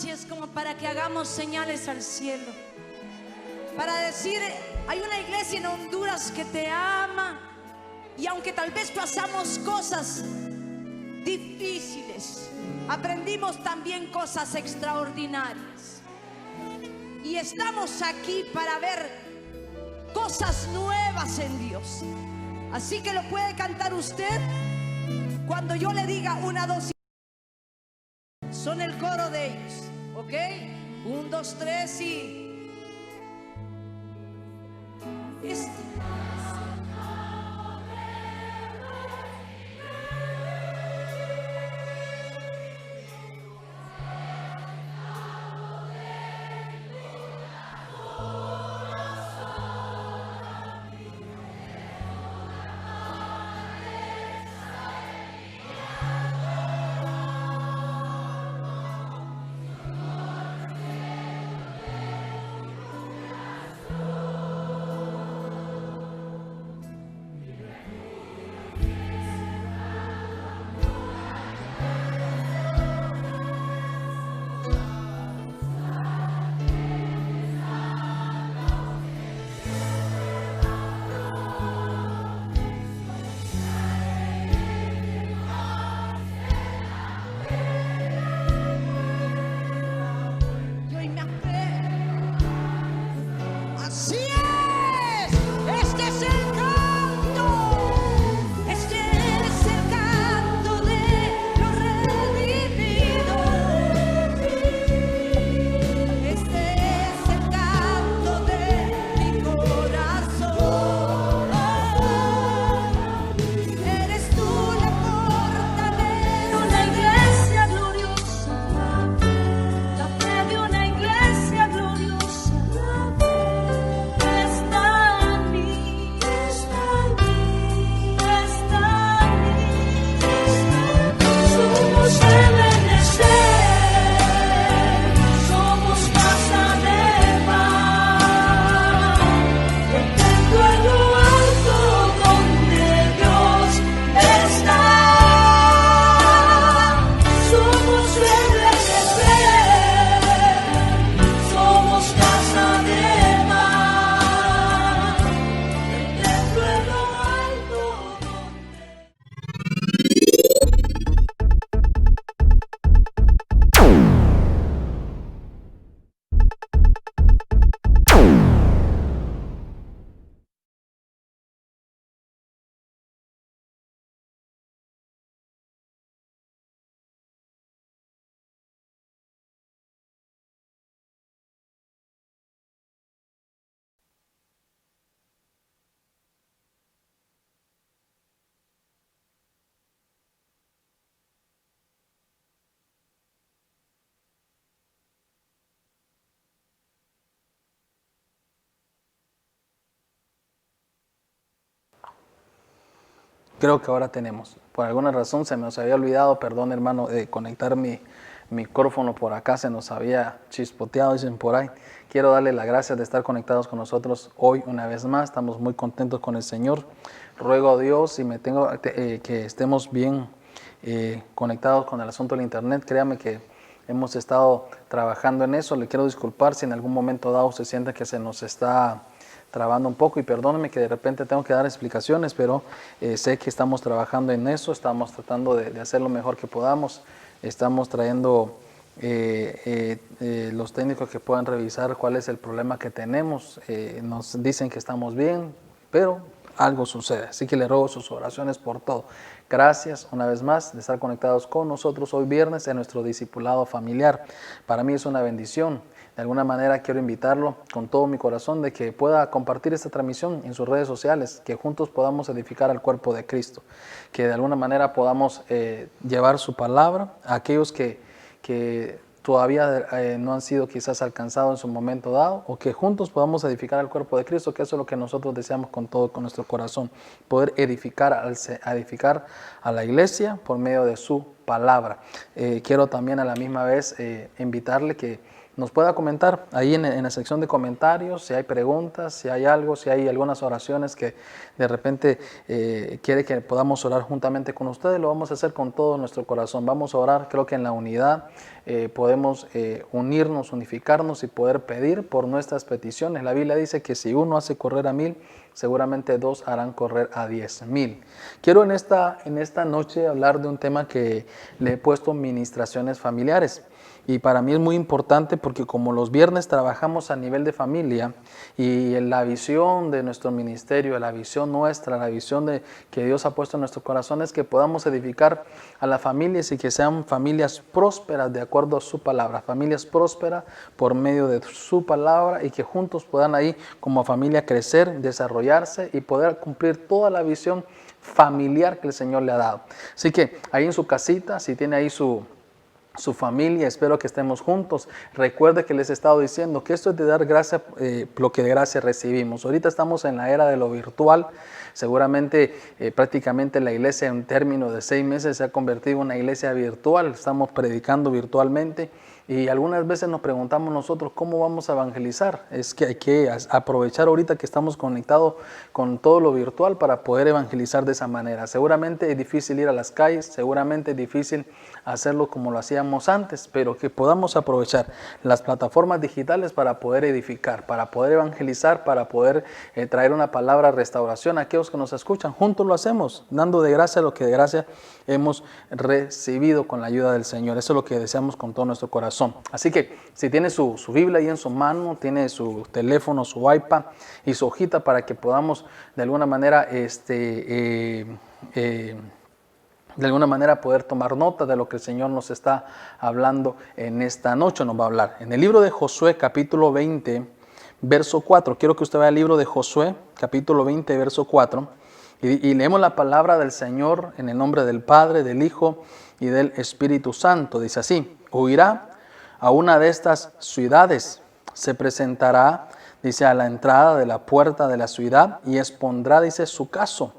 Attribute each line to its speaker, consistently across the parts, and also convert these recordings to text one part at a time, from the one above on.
Speaker 1: noche es como para que hagamos señales al cielo, para decir, hay una iglesia en Honduras que te ama, y aunque tal vez pasamos cosas difíciles, aprendimos también cosas extraordinarias, y estamos aquí para ver cosas nuevas en Dios. Así que lo puede cantar usted cuando yo le diga 1, 2 y... Son el coro de ellos, ¿ok? 1, 2, 3 y...
Speaker 2: Creo que ahora tenemos. Por alguna razón se nos había olvidado, perdón hermano, de conectar mi micrófono por acá, se nos había chispoteado, dicen por ahí. Quiero darle las gracias de estar conectados con nosotros hoy una vez más. Estamos muy contentos con el Señor. Ruego a Dios y que estemos bien conectados con el asunto del internet. Créame que hemos estado trabajando en eso. Le quiero disculpar si en algún momento dado se siente que se nos está trabando un poco, y perdónenme que de repente tengo que dar explicaciones, pero sé que estamos trabajando en eso, estamos tratando de hacer lo mejor que podamos. Estamos trayendo los técnicos que puedan revisar cuál es el problema que tenemos. Nos dicen que estamos bien, pero algo sucede, así que le ruego sus oraciones por todo. Gracias una vez más de estar conectados con nosotros hoy viernes en nuestro discipulado familiar. Para mí es una bendición. De alguna manera quiero invitarlo con todo mi corazón de que pueda compartir esta transmisión en sus redes sociales, que juntos podamos edificar al cuerpo de Cristo, que de alguna manera podamos llevar su palabra a aquellos que todavía no han sido quizás alcanzados en su momento dado, o que juntos podamos edificar al cuerpo de Cristo, que eso es lo que nosotros deseamos con todo, con nuestro corazón, poder edificar a la iglesia por medio de su palabra. palabra. Quiero también a la misma vez invitarle que nos pueda comentar ahí en la sección de comentarios si hay preguntas, si hay algo, si hay algunas oraciones que de repente quiere que podamos orar juntamente con ustedes. Lo vamos a hacer con todo nuestro corazón. Vamos a orar, creo que en la unidad podemos unirnos, unificarnos y poder pedir por nuestras peticiones. La Biblia dice que si uno hace correr a 1000, seguramente 2 harán correr a 10,000. Quiero en esta noche hablar de un tema que le he puesto ministraciones familiares. Y para mí es muy importante porque como los viernes trabajamos a nivel de familia y la visión de nuestro ministerio, la visión nuestra, la visión que Dios ha puesto en nuestro corazón es que podamos edificar a las familias y que sean familias prósperas de acuerdo a su palabra, familias prósperas por medio de su palabra y que juntos puedan ahí como familia crecer, desarrollarse y poder cumplir toda la visión familiar que el Señor le ha dado. Así que ahí en su casita, si tiene ahí su familia, espero que estemos juntos. Recuerde que les he estado diciendo que esto es de dar gracia, lo que de gracia recibimos. Ahorita estamos en la era de lo virtual. Seguramente prácticamente la iglesia en términos de 6 meses se ha convertido en una iglesia virtual. Estamos predicando virtualmente y algunas veces nos preguntamos nosotros cómo vamos a evangelizar. Es que hay que aprovechar ahorita que estamos conectados con todo lo virtual para poder evangelizar de esa manera. Seguramente es difícil ir a las calles, seguramente es difícil hacerlo como lo hacíamos antes, pero que podamos aprovechar las plataformas digitales para poder edificar, para poder evangelizar, para poder traer una palabra de restauración a aquellos que nos escuchan. Juntos lo hacemos, dando de gracia lo que de gracia hemos recibido con la ayuda del Señor. Eso es lo que deseamos con todo nuestro corazón. Así que si tiene su Biblia ahí en su mano, tiene su teléfono, su iPad y su hojita para que podamos de alguna manera poder tomar nota de lo que el Señor nos está hablando en esta noche, nos va a hablar. En el libro de Josué, capítulo 20, verso 4, quiero que usted vea el libro de Josué, capítulo 20, verso 4, y leemos la palabra del Señor en el nombre del Padre, del Hijo y del Espíritu Santo. Dice así: huirá a una de estas ciudades, se presentará, dice, a la entrada de la puerta de la ciudad y expondrá, dice, su caso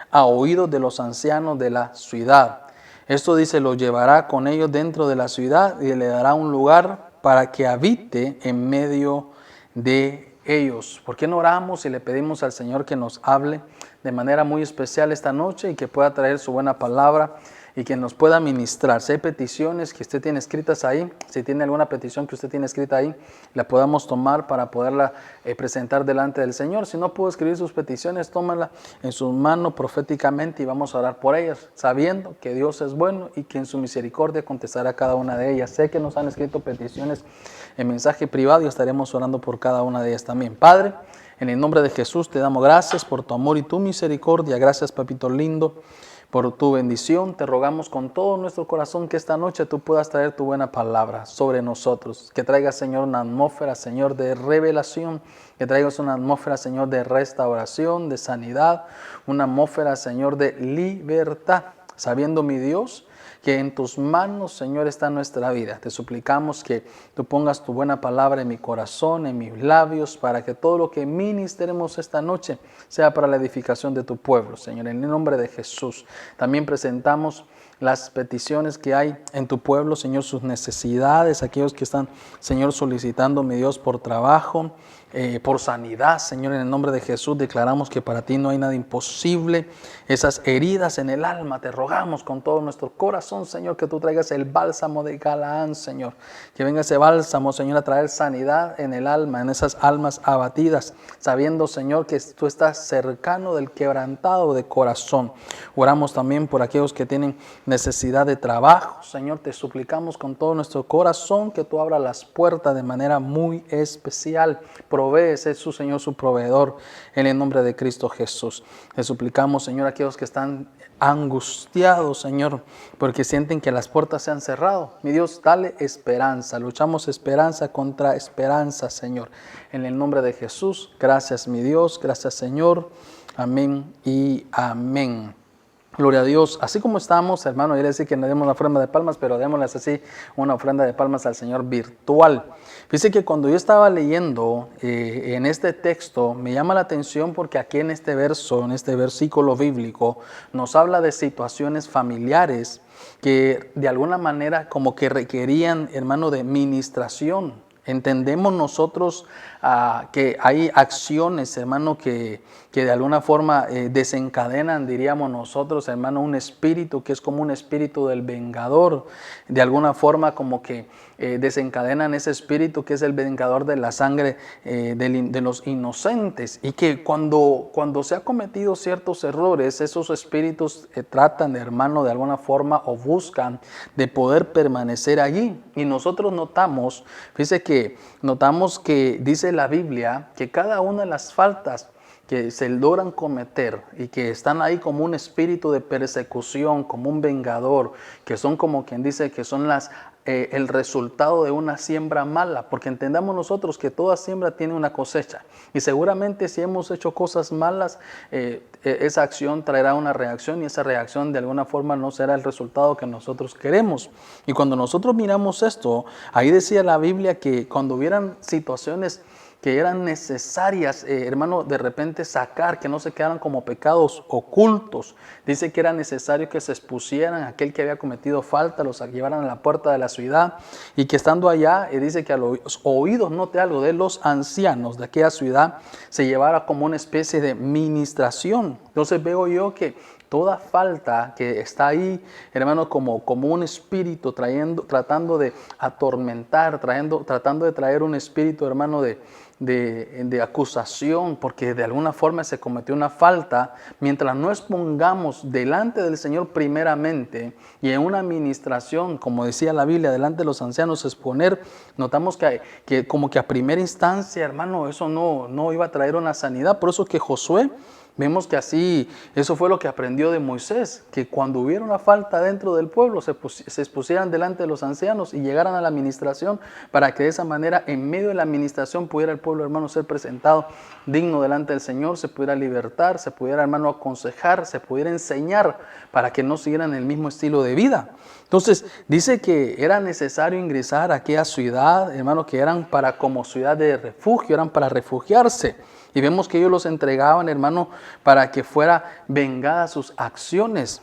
Speaker 2: a oídos de los ancianos de la ciudad. Esto, dice, lo llevará con ellos dentro de la ciudad y le dará un lugar para que habite en medio de ellos. ¿Por qué no oramos y le pedimos al Señor que nos hable de manera muy especial esta noche y que pueda traer su buena palabra y que nos pueda ministrar? Si hay peticiones que usted tiene escritas ahí, si tiene alguna petición que usted tiene escrita ahí, la podamos tomar para poderla presentar delante del Señor. Si no pudo escribir sus peticiones, tómala en sus manos proféticamente y vamos a orar por ellas, sabiendo que Dios es bueno y que en su misericordia contestará cada una de ellas. Sé que nos han escrito peticiones en mensaje privado y estaremos orando por cada una de ellas también. Padre, en el nombre de Jesús te damos gracias por tu amor y tu misericordia. Gracias, papito lindo, por tu bendición. Te rogamos con todo nuestro corazón que esta noche tú puedas traer tu buena palabra sobre nosotros. Que traigas, Señor, una atmósfera, Señor, de revelación. Que traigas una atmósfera, Señor, de restauración, de sanidad. Una atmósfera, Señor, de libertad. Sabiendo, mi Dios, que en tus manos, Señor, está nuestra vida. Te suplicamos que tú pongas tu buena palabra en mi corazón, en mis labios, para que todo lo que ministremos esta noche sea para la edificación de tu pueblo, Señor, en el nombre de Jesús. También presentamos las peticiones que hay en tu pueblo, Señor, sus necesidades, aquellos que están, Señor, solicitando, mi Dios, por trabajo, por sanidad, Señor, en el nombre de Jesús. Declaramos que para ti no hay nada imposible. Esas heridas en el alma, te rogamos con todo nuestro corazón, Señor, que tú traigas el bálsamo de Galaán, Señor, que venga ese bálsamo, Señor, a traer sanidad en el alma, en esas almas abatidas, sabiendo, Señor, que tú estás cercano del quebrantado de corazón. Oramos también por aquellos que tienen necesidad de trabajo, Señor, te suplicamos con todo nuestro corazón que tú abras las puertas de manera muy especial. Provee, sé su Señor, su proveedor, en el nombre de Cristo Jesús. Te suplicamos, Señor, aquellos que están angustiados, Señor, porque sienten que las puertas se han cerrado. Mi Dios, dale esperanza. Luchamos esperanza contra esperanza, Señor, en el nombre de Jesús. Gracias, mi Dios. Gracias, Señor. Amén y amén. Gloria a Dios. Así como estamos, hermano, yo le decía que no demos una ofrenda de palmas, pero démosles así una ofrenda de palmas al Señor virtual. Fíjese que cuando yo estaba leyendo en este texto, me llama la atención porque aquí en este verso, en este versículo bíblico, nos habla de situaciones familiares que de alguna manera como que requerían, hermano, de ministración. Entendemos nosotros que hay acciones, hermano, que de alguna forma desencadenan, diríamos nosotros, hermano, un espíritu que es como un espíritu del vengador. De alguna forma como que desencadenan ese espíritu que es el vengador de la sangre de los inocentes. Y que cuando se ha cometido ciertos errores, esos espíritus tratan, hermano, de alguna forma o buscan de poder permanecer allí. Y nosotros notamos, fíjese que notamos que dice la Biblia que cada una de las faltas que se logran cometer y que están ahí como un espíritu de persecución, como un vengador, que son como quien dice que son el resultado de una siembra mala, porque entendamos nosotros que toda siembra tiene una cosecha y seguramente si hemos hecho cosas malas, esa acción traerá una reacción y esa reacción de alguna forma no será el resultado que nosotros queremos. Y cuando nosotros miramos esto, ahí decía la Biblia que cuando hubieran situaciones que eran necesarias, hermano, de repente sacar, que no se quedaran como pecados ocultos. Dice que era necesario que se expusieran a aquel que había cometido falta, los llevaran a la puerta de la ciudad y que estando allá, dice que a los oídos, note algo, de los ancianos de aquella ciudad se llevara como una especie de ministración. Entonces veo yo que toda falta que está ahí, hermano, como un espíritu tratando de atormentar, tratando de traer un espíritu, hermano, de acusación, porque de alguna forma se cometió una falta, mientras no expongamos delante del Señor primeramente y en una administración, como decía la Biblia, delante de los ancianos exponer, notamos que como que a primera instancia, hermano, eso no iba a traer una sanidad. Por eso que Josué, vemos que así, eso fue lo que aprendió de Moisés, que cuando hubiera una falta dentro del pueblo se expusieran delante de los ancianos y llegaran a la administración para que de esa manera en medio de la administración pudiera el pueblo, hermano, ser presentado digno delante del Señor, se pudiera libertar, se pudiera, hermano, aconsejar, se pudiera enseñar para que no siguieran el mismo estilo de vida. Entonces dice que era necesario ingresar a aquella ciudad, hermano, que eran para como ciudad de refugio, eran para refugiarse. Y vemos que ellos los entregaban, hermano, para que fuera vengada sus acciones.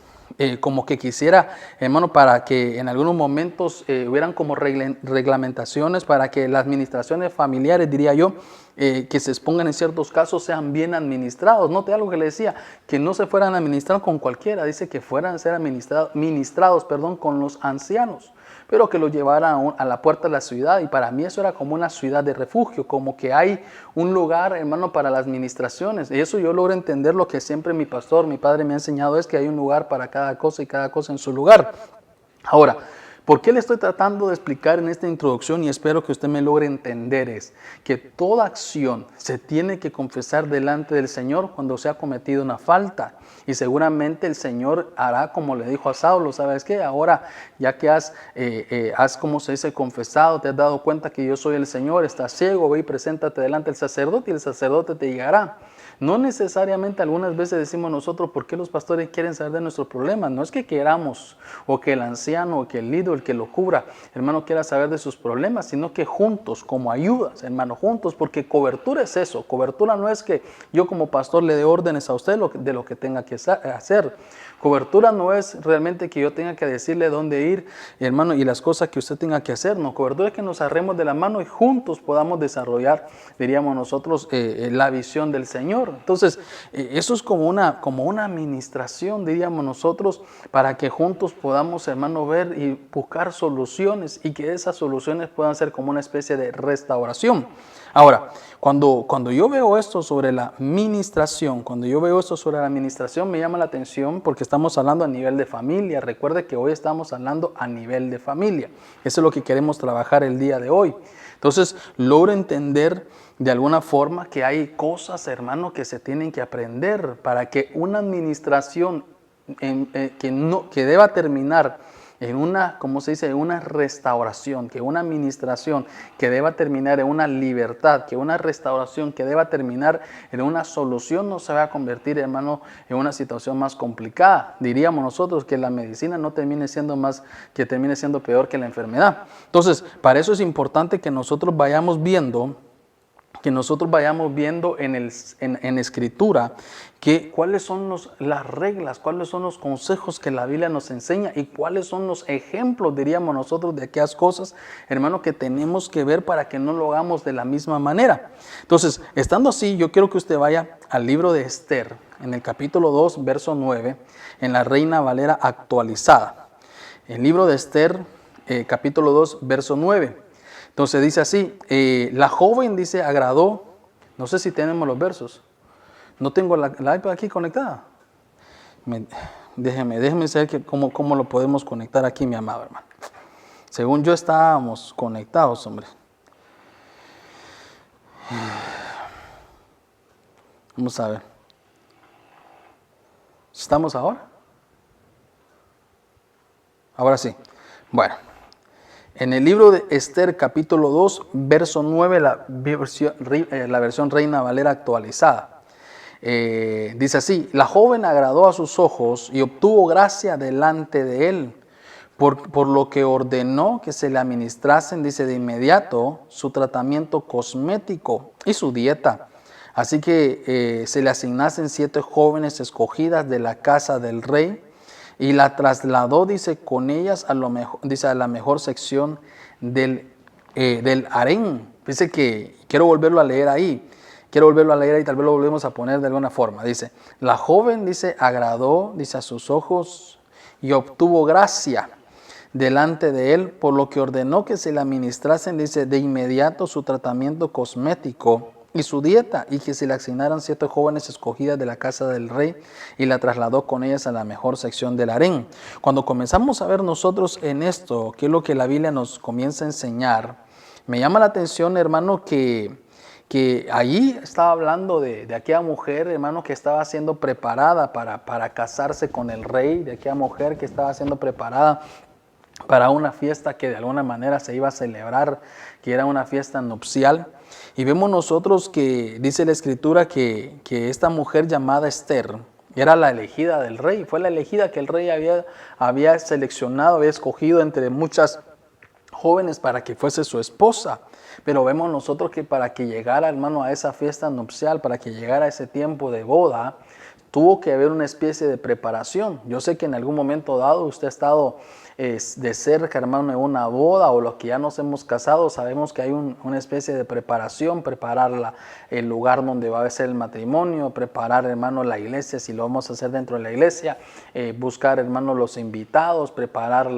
Speaker 2: Como que quisiera, hermano, para que en algunos momentos hubieran como reglamentaciones para que las administraciones familiares, diría yo, que se expongan en ciertos casos sean bien administrados. Note algo que le decía, que no se fueran a administrar con cualquiera, dice que fueran a ser ministrados con los ancianos, pero que lo llevaran a la puerta de la ciudad. Y para mí eso era como una ciudad de refugio, como que hay un lugar, hermano, para las administraciones. Y eso yo logro entender lo que siempre mi pastor, mi padre me ha enseñado, es que hay un lugar para cada cosa y cada cosa en su lugar. Ahora, ¿por qué le estoy tratando de explicar en esta introducción y espero que usted me logre entender? Es que toda acción se tiene que confesar delante del Señor cuando se ha cometido una falta. Y seguramente el Señor hará como le dijo a Saulo, ¿sabes qué? Ahora ya que has como se dice, confesado, te has dado cuenta que yo soy el Señor, estás ciego, ve y preséntate delante del sacerdote y el sacerdote te guiará. No necesariamente algunas veces decimos nosotros, ¿por qué los pastores quieren saber de nuestros problemas? No es que queramos o que el anciano o que el líder, el que lo cubra, hermano, quiera saber de sus problemas, sino que juntos, como ayudas, hermano, juntos, porque cobertura es eso. Cobertura no es que yo como pastor le dé órdenes a usted de lo que tenga que hacer. Cobertura no es realmente que yo tenga que decirle dónde ir, hermano, y las cosas que usted tenga que hacer. No, cobertura es que nos agarremos de la mano y juntos podamos desarrollar, diríamos nosotros, la visión del Señor. Entonces, eso es como una administración, diríamos nosotros, para que juntos podamos, hermano, ver y buscar soluciones y que esas soluciones puedan ser como una especie de restauración. Ahora, cuando yo veo esto sobre la ministración, me llama la atención porque estamos hablando a nivel de familia. Recuerde que hoy estamos hablando a nivel de familia. Eso es lo que queremos trabajar el día de hoy. Entonces, logro entender de alguna forma que hay cosas, hermano, que se tienen que aprender para que una administración que deba terminar en una, ¿cómo se dice?, una restauración, que una administración que deba terminar en una libertad, que una restauración que deba terminar en una solución no se va a convertir, hermano, en una situación más complicada. Diríamos nosotros que la medicina no termine siendo peor que la enfermedad. Entonces, para eso es importante que nosotros vayamos viendo que nosotros vayamos viendo en Escritura cuáles son las reglas, cuáles son los consejos que la Biblia nos enseña y cuáles son los ejemplos, diríamos nosotros, de aquellas cosas, hermano, que tenemos que ver para que no lo hagamos de la misma manera. Entonces, estando así, yo quiero que usted vaya al libro de Esther, en el capítulo 2, verso 9, en la Reina Valera actualizada. El libro de Esther, capítulo 2, verso 9. Entonces dice así, la joven, dice, agradó, no sé si tenemos los versos. No tengo la iPad aquí conectada. Déjeme saber cómo lo podemos conectar aquí, mi amado hermano. Según yo estábamos conectados, hombre. Vamos a ver. ¿Estamos ahora? Ahora sí. Bueno. En el libro de Esther, capítulo 2, verso 9, la versión Reina Valera actualizada. Dice así, la joven agradó a sus ojos y obtuvo gracia delante de él, por lo que ordenó que se le administrasen, dice, de inmediato su tratamiento cosmético y su dieta. Así que se le asignasen 7 jóvenes escogidas de la casa del rey, y la trasladó, dice, con ellas a la mejor sección del harén. Dice que quiero volverlo a leer ahí. Tal vez lo volvemos a poner de alguna forma. Dice, la joven, dice, agradó, dice, a sus ojos y obtuvo gracia delante de él, por lo que ordenó que se le administrasen, dice, de inmediato su tratamiento cosmético y su dieta, y que se le asignaran 7 jóvenes escogidas de la casa del rey, y la trasladó con ellas a la mejor sección del harén. Cuando comenzamos a ver nosotros en esto, qué es lo que la Biblia nos comienza a enseñar, me llama la atención, hermano, que allí estaba hablando de aquella mujer, hermano, que estaba siendo preparada para casarse con el rey, de aquella mujer que estaba siendo preparada para una fiesta que de alguna manera se iba a celebrar, que era una fiesta nupcial. Y vemos nosotros que dice la Escritura que esta mujer llamada Esther era la elegida del rey, fue la elegida que el rey había seleccionado, había escogido entre muchas jóvenes para que fuese su esposa. Pero vemos nosotros que para que llegara, hermano, a esa fiesta nupcial, para que llegara ese tiempo de boda, tuvo que haber una especie de preparación. Yo sé que en algún momento dado usted ha estado de cerca, hermano, en una boda, o los que ya nos hemos casado, sabemos que hay una especie de preparación, preparar el lugar donde va a ser el matrimonio, preparar, hermano, la iglesia, si lo vamos a hacer dentro de la iglesia, buscar, hermano, los invitados, preparar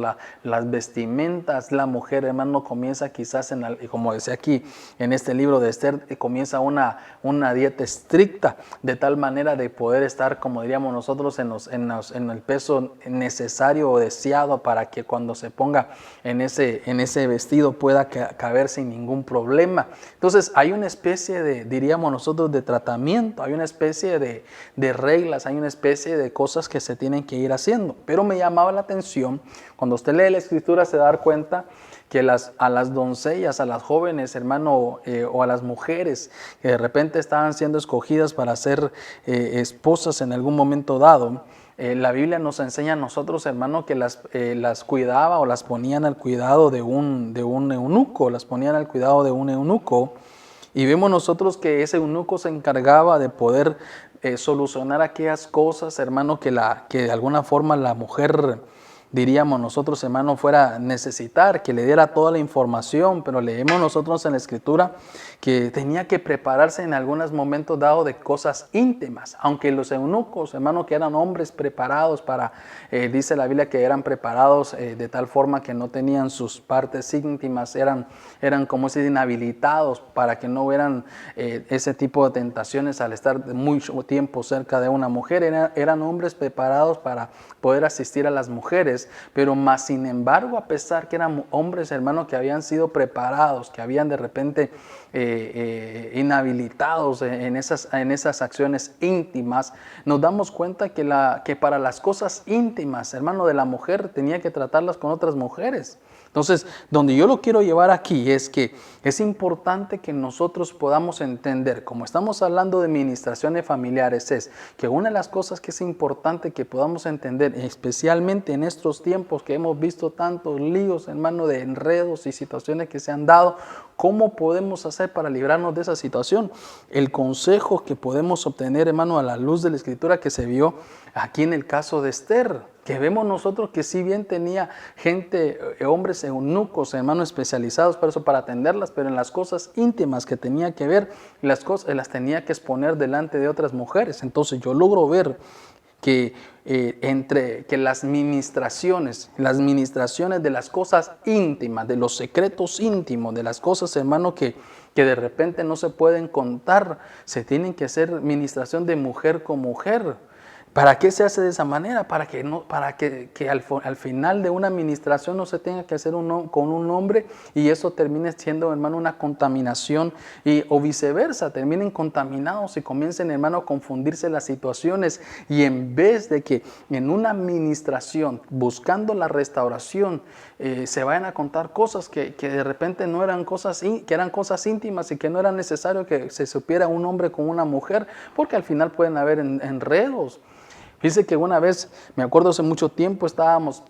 Speaker 2: las vestimentas. La mujer, hermano, comienza quizás, como decía aquí en este libro de Esther, comienza una dieta estricta, de tal manera de poder estar, como diríamos nosotros, en el peso necesario o deseado para que cuando se ponga en ese vestido pueda caber sin ningún problema. Entonces hay una especie de, diríamos nosotros, de tratamiento, hay una especie de reglas, hay una especie de cosas que se tienen que ir haciendo. Pero me llamaba la atención, cuando usted lee la Escritura se da cuenta que a las doncellas, a las jóvenes, hermano, o a las mujeres que de repente estaban siendo escogidas para ser esposas en algún momento dado, la Biblia nos enseña a nosotros, hermano, que las cuidaba o las ponían al cuidado de un eunuco, y vemos nosotros que ese eunuco se encargaba de poder solucionar aquellas cosas, hermano, que de alguna forma la mujer, diríamos nosotros, hermano, fuera a necesitar, que le diera toda la información. Pero leemos nosotros en la Escritura que tenía que prepararse en algunos momentos dados de cosas íntimas, aunque los eunucos, hermano, que eran hombres preparados dice la Biblia que eran preparados de tal forma que no tenían sus partes íntimas, eran como si inhabilitados para que no hubieran ese tipo de tentaciones al estar mucho tiempo cerca de una mujer. Eran hombres preparados para poder asistir a las mujeres, pero más sin embargo, a pesar que eran hombres, hermano, que habían sido preparados, que habían de repente inhabilitados en esas acciones íntimas, nos damos cuenta que para las cosas íntimas, hermano, de la mujer tenía que tratarlas con otras mujeres. Entonces, donde yo lo quiero llevar aquí es que es importante que nosotros podamos entender, como estamos hablando de ministraciones familiares, es que una de las cosas que es importante que podamos entender, especialmente en estos tiempos que hemos visto tantos líos, hermano, de enredos y situaciones que se han dado, ¿cómo podemos hacer para librarnos de esa situación? El consejo que podemos obtener, hermano, a la luz de la Escritura que se vio aquí en el caso de Esther, que vemos nosotros que si bien tenía gente, hombres eunucos, hermanos, especializados para eso, para atenderlas, pero en las cosas íntimas que tenía que ver, las tenía que exponer delante de otras mujeres. Entonces yo logro ver que que las ministraciones de las cosas íntimas, de los secretos íntimos, de las cosas, hermano, que de repente no se pueden contar, se tienen que hacer ministración de mujer con mujer. ¿Para qué se hace de esa manera? Para que al final de una administración no se tenga que hacer con un hombre y eso termine siendo, hermano, una contaminación o viceversa, terminen contaminados y comiencen, hermano, a confundirse las situaciones y en vez de que en una administración, buscando la restauración, se vayan a contar cosas que de repente no eran cosas, que eran cosas íntimas y que no era necesario que se supiera un hombre con una mujer, porque al final pueden haber enredos. Dice que una vez, me acuerdo hace mucho tiempo, estábamos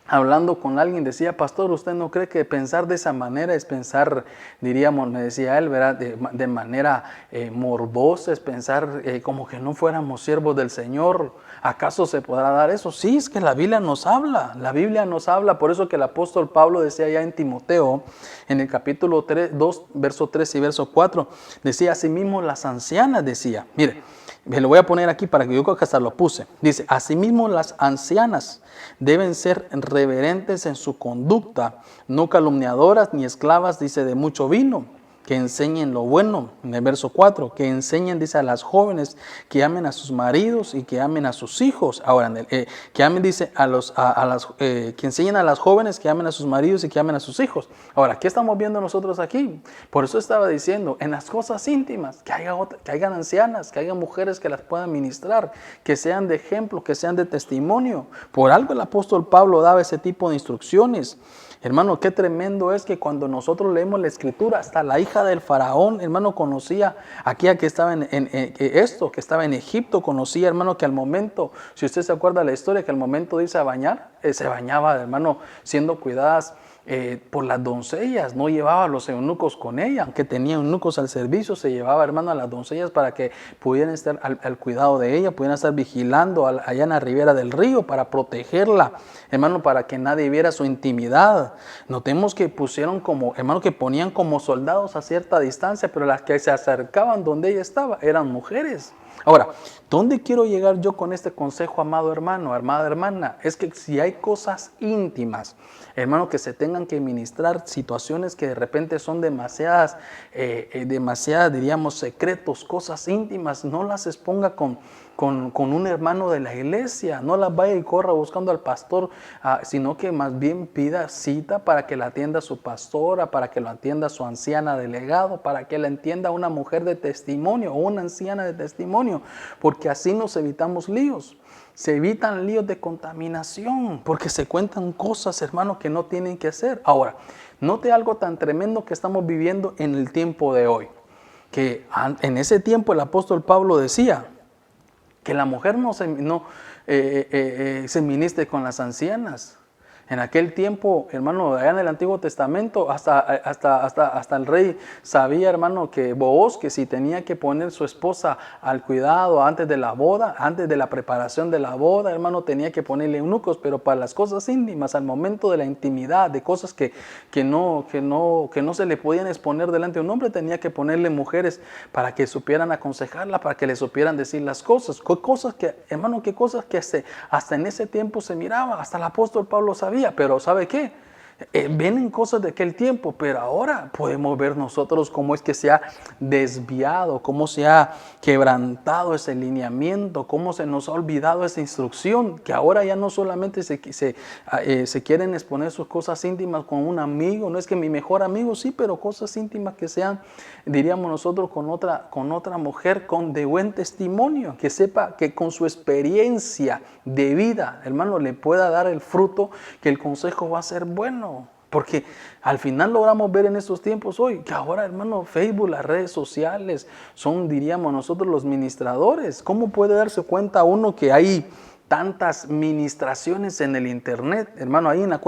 Speaker 2: hablando con alguien, decía, pastor, ¿usted no cree que pensar de esa manera es pensar, diríamos, me decía él, ¿verdad? De manera morbosa, es pensar como que no fuéramos siervos del Señor? ¿Acaso se podrá dar eso? Sí, es que la Biblia nos habla, por eso que el apóstol Pablo decía ya en Timoteo, en el capítulo 2, verso 3 y verso 4, decía, asimismo las ancianas, decía, mire, me lo voy a poner aquí para que yo creo que hasta lo puse. Dice, asimismo las ancianas deben ser reverentes en su conducta, no calumniadoras ni esclavas, dice, de mucho vino, que enseñen lo bueno. En el verso 4, que enseñen, dice, a las jóvenes que amen a sus maridos y que amen a sus hijos. Ahora, que amen, dice, que enseñen a las jóvenes que amen a sus maridos y que amen a sus hijos. Ahora, ¿qué estamos viendo nosotros aquí? Por eso estaba diciendo, en las cosas íntimas, que hayan ancianas, que hayan mujeres que las puedan ministrar, que sean de ejemplo, que sean de testimonio. Por algo el apóstol Pablo daba ese tipo de instrucciones. Hermano, qué tremendo es que cuando nosotros leemos la Escritura, hasta la hija del faraón, hermano, conocía, aquella que estaba que estaba en Egipto, conocía, hermano, que al momento, si usted se acuerda de la historia, que al momento de irse a bañar, se bañaba, hermano, siendo cuidadas por las doncellas, no llevaba a los eunucos con ella, aunque tenía eunucos al servicio, se llevaba, hermano, a las doncellas para que pudieran estar al cuidado de ella, pudieran estar vigilando allá en la ribera del río para protegerla, hermano, para que nadie viera su intimidad. Notemos que pusieron como, hermano, que ponían como soldados a cierta distancia, pero las que se acercaban donde ella estaba eran mujeres. Ahora, ¿dónde quiero llegar yo con este consejo, amado hermano, amada hermana? Es que si hay cosas íntimas, hermano, que se tengan que ministrar, situaciones que de repente son demasiadas, diríamos, secretos, cosas íntimas, no las exponga con un hermano de la iglesia, no las vaya y corra buscando al pastor, sino que más bien pida cita para que la atienda su pastora, para que lo atienda su anciana delegado, para que la entienda una mujer de testimonio o una anciana de testimonio, porque así nos evitamos líos. Se evitan líos de contaminación, porque se cuentan cosas, hermano, que no tienen que hacer. Ahora, note algo tan tremendo que estamos viviendo en el tiempo de hoy, que en ese tiempo el apóstol Pablo decía que la mujer no se ministre con las ancianas. En aquel tiempo, hermano, allá en el Antiguo Testamento, hasta el rey sabía, hermano, que Booz, que si tenía que poner su esposa al cuidado antes de la boda, antes de la preparación de la boda, hermano, tenía que ponerle eunucos, pero para las cosas íntimas, al momento de la intimidad, de cosas que no se le podían exponer delante de un hombre, tenía que ponerle mujeres para que supieran aconsejarla, para que le supieran decir las cosas. Cosas que hasta en ese tiempo se miraba, hasta el apóstol Pablo sabía. Pero ¿sabe qué? Vienen cosas de aquel tiempo, pero ahora podemos ver nosotros cómo es que se ha desviado, cómo se ha quebrantado ese lineamiento, cómo se nos ha olvidado esa instrucción, que ahora ya no solamente se quieren exponer sus cosas íntimas con un amigo, no es que mi mejor amigo, sí, pero cosas íntimas que sean, diríamos nosotros, con otra mujer de buen testimonio, que sepa que con su experiencia de vida, hermano, le pueda dar el fruto, que el consejo va a ser bueno. Porque al final logramos ver en estos tiempos hoy que ahora, hermano, Facebook, las redes sociales son, diríamos nosotros, los ministradores. ¿Cómo puede darse cuenta uno que hay tantas ministraciones en el internet, hermano? Ahí en las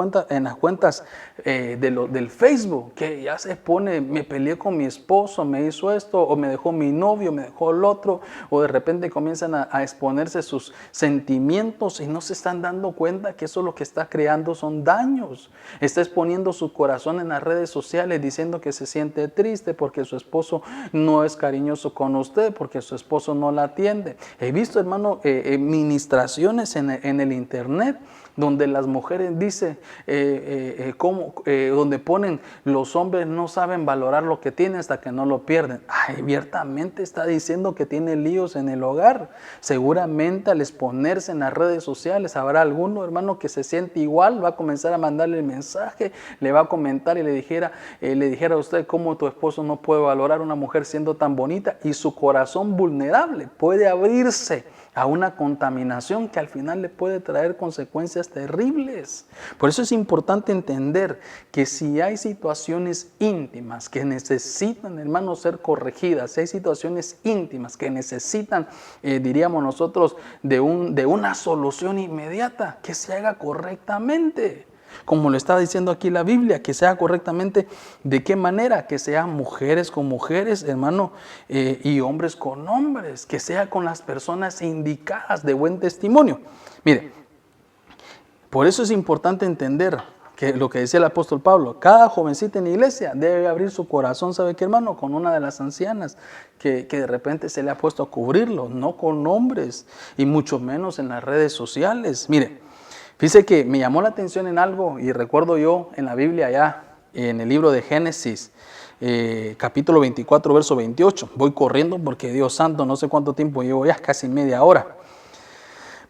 Speaker 2: cuentas del Facebook, que ya se pone, me peleé con mi esposo, me hizo esto, o me dejó mi novio, me dejó el otro, o de repente comienzan a exponerse sus sentimientos y no se están dando cuenta que eso lo que está creando son daños. Está exponiendo su corazón en las redes sociales diciendo que se siente triste porque su esposo no es cariñoso con usted, porque su esposo no la atiende. He visto, hermano, ministraciones en el internet donde las mujeres dicen, donde ponen, los hombres no saben valorar lo que tienen hasta que no lo pierden. Abiertamente está diciendo que tiene líos en el hogar. Seguramente al exponerse en las redes sociales habrá alguno, hermano, que se siente igual, va a comenzar a mandarle el mensaje, le va a comentar y le dijera a usted cómo tu esposo no puede valorar a una mujer siendo tan bonita, y su corazón vulnerable puede abrirse a una contaminación que al final le puede traer consecuencias terribles. Por eso es importante entender que si hay situaciones íntimas que necesitan, hermano, ser corregidas, si hay situaciones íntimas que necesitan, diríamos nosotros, de una solución inmediata, que se haga correctamente. Como lo está diciendo aquí la Biblia, que sea correctamente. ¿De qué manera? Que sean mujeres con mujeres, hermano, y hombres con hombres, que sea con las personas indicadas de buen testimonio. Mire, por eso es importante entender que lo que decía el apóstol Pablo, cada jovencita en la iglesia debe abrir su corazón, ¿sabe qué, hermano? Con una de las ancianas que de repente se le ha puesto a cubrirlo, no con hombres, y mucho menos en las redes sociales. Mire, fíjese que me llamó la atención en algo, y recuerdo yo en la Biblia allá, en el libro de Génesis, capítulo 24, verso 28. Voy corriendo porque, Dios santo, no sé cuánto tiempo llevo ya, casi media hora.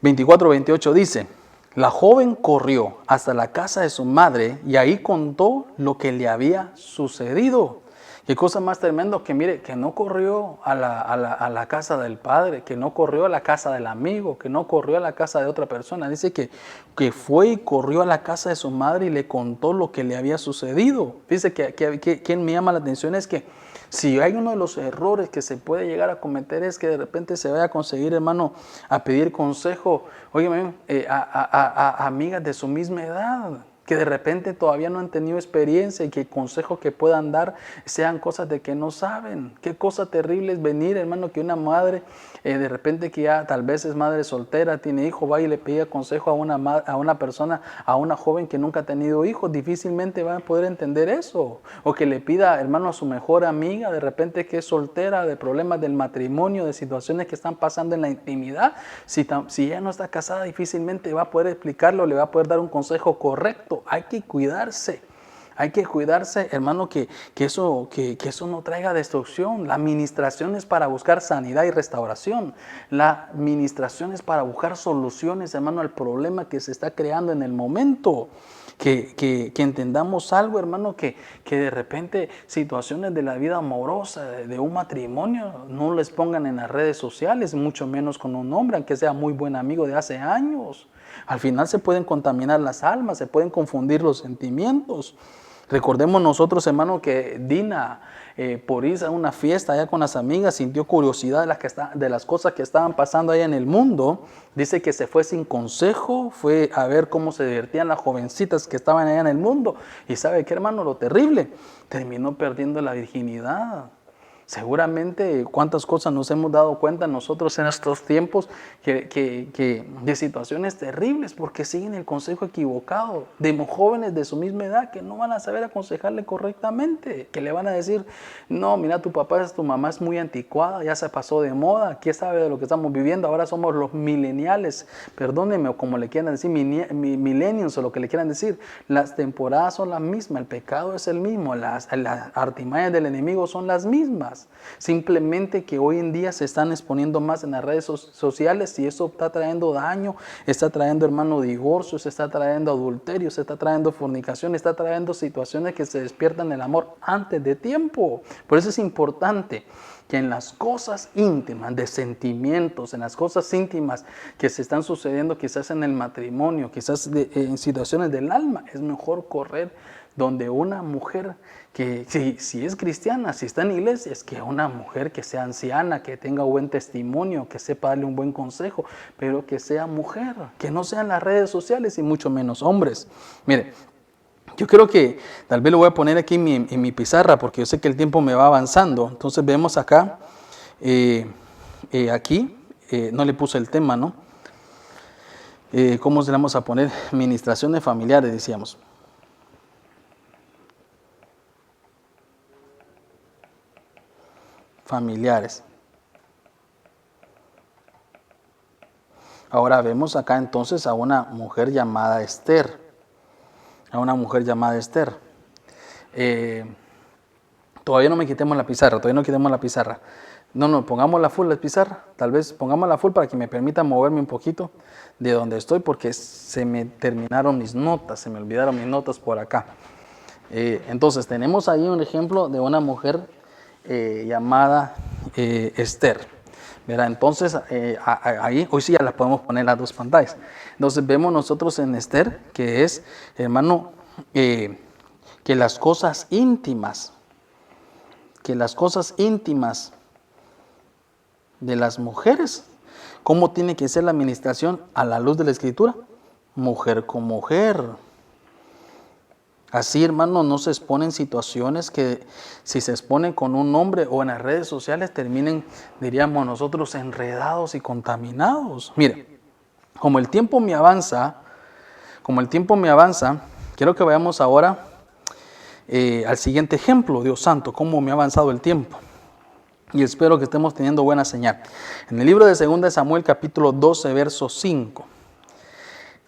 Speaker 2: 24, 28 dice: la joven corrió hasta la casa de su madre y ahí contó lo que le había sucedido. Qué cosa más tremendo, que mire, que no corrió a la casa del padre, que no corrió a la casa del amigo, que no corrió a la casa de otra persona. Dice que fue y corrió a la casa de su madre y le contó lo que le había sucedido. Dice que me llama la atención es que si hay uno de los errores que se puede llegar a cometer es que de repente se vaya a conseguir, hermano, a pedir consejo, óyeme, a amigas de su misma edad, que de repente todavía no han tenido experiencia y que el consejo que puedan dar sean cosas de que no saben. Qué cosa terrible es venir, hermano, que una madre, de repente que ya tal vez es madre soltera, tiene hijo, va y le pide consejo a una persona, a una joven que nunca ha tenido hijos, difícilmente va a poder entender eso. O que le pida, hermano, a su mejor amiga, de repente que es soltera, de problemas del matrimonio, de situaciones que están pasando en la intimidad. Si ella no está casada, difícilmente va a poder explicarlo, le va a poder dar un consejo correcto. Hay que cuidarse, hermano, que eso no traiga destrucción. La administración es para buscar sanidad y restauración. La administración es para buscar soluciones, hermano, al problema que se está creando en el momento. Que entendamos algo, hermano, que de repente situaciones de la vida amorosa, de un matrimonio, no les pongan en las redes sociales, mucho menos con un hombre, aunque sea muy buen amigo de hace años. Al final se pueden contaminar las almas, se pueden confundir los sentimientos. Recordemos nosotros, hermano, que Dina, por ir a una fiesta allá con las amigas, sintió curiosidad de las cosas que estaban pasando allá en el mundo. Dice que se fue sin consejo, fue a ver cómo se divertían las jovencitas que estaban allá en el mundo. Y ¿sabe qué, hermano? Lo terrible, terminó perdiendo la virginidad. Seguramente cuántas cosas nos hemos dado cuenta nosotros en estos tiempos de situaciones terribles porque siguen el consejo equivocado de jóvenes de su misma edad que no van a saber aconsejarle correctamente, que le van a decir, no, mira, tu mamá es muy anticuada, ya se pasó de moda, ¿quién sabe de lo que estamos viviendo? Ahora somos los millennials, perdónenme, o como le quieran decir, millennials o lo que le quieran decir. Las temporadas son las mismas, el pecado es el mismo, las artimañas del enemigo son las mismas. Simplemente que hoy en día se están exponiendo más en las redes sociales y eso está trayendo daño, está trayendo, hermano, divorcios, está trayendo adulterio, se está trayendo fornicación, está trayendo situaciones que se despiertan el amor antes de tiempo. Por eso es importante que en las cosas íntimas de sentimientos, en las cosas íntimas que se están sucediendo quizás en el matrimonio, quizás en situaciones del alma, es mejor correr donde una mujer que si es cristiana, si está en iglesia, es que una mujer que sea anciana, que tenga buen testimonio, que sepa darle un buen consejo, pero que sea mujer, que no sean las redes sociales y mucho menos hombres. Mire, yo creo que tal vez lo voy a poner aquí en mi pizarra porque yo sé que el tiempo me va avanzando. Entonces vemos acá, aquí, no le puse el tema, ¿no? ¿Cómo se le vamos a poner? Ministraciones familiares, decíamos. Familiares. Ahora vemos acá entonces a una mujer llamada Esther. A una mujer llamada Esther. Todavía no me quitemos la pizarra, todavía no quitemos la pizarra. No, pongamos la full la pizarra. Tal vez pongamos la full para que me permita moverme un poquito de donde estoy porque se me terminaron mis notas, se me olvidaron mis notas por acá. Entonces tenemos ahí un ejemplo de una mujer llamada Esther. ¿Verdad? Entonces ahí hoy sí ya la podemos poner las dos pantallas. Entonces vemos nosotros en Esther que es, hermano, que las cosas íntimas de las mujeres, ¿cómo tiene que ser la administración a la luz de la Escritura? Mujer con mujer. Así, hermano, no se exponen situaciones que si se exponen con un hombre o en las redes sociales terminen, diríamos nosotros, enredados y contaminados. Mire, como el tiempo me avanza, quiero que vayamos ahora al siguiente ejemplo, Dios santo, cómo me ha avanzado el tiempo. Y espero que estemos teniendo buena señal. En el libro de 2 Samuel, capítulo 12, verso 5,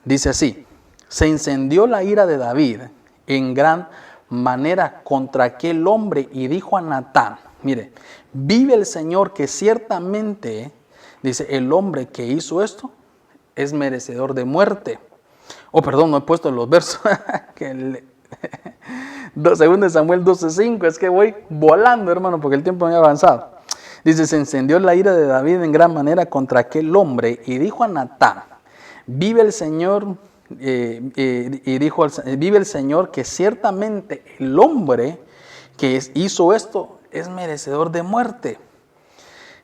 Speaker 2: dice así: se encendió la ira de David en gran manera contra aquel hombre y dijo a Natán, mire, vive el Señor que ciertamente, dice, el hombre que hizo esto es merecedor de muerte. Oh, perdón, no he puesto los versos. 2 Samuel 12:5, es que voy volando, hermano, porque el tiempo me ha avanzado. Dice, se encendió la ira de David en gran manera contra aquel hombre y dijo a Natán, vive el Señor, vive el Señor que ciertamente el hombre que hizo esto es merecedor de muerte.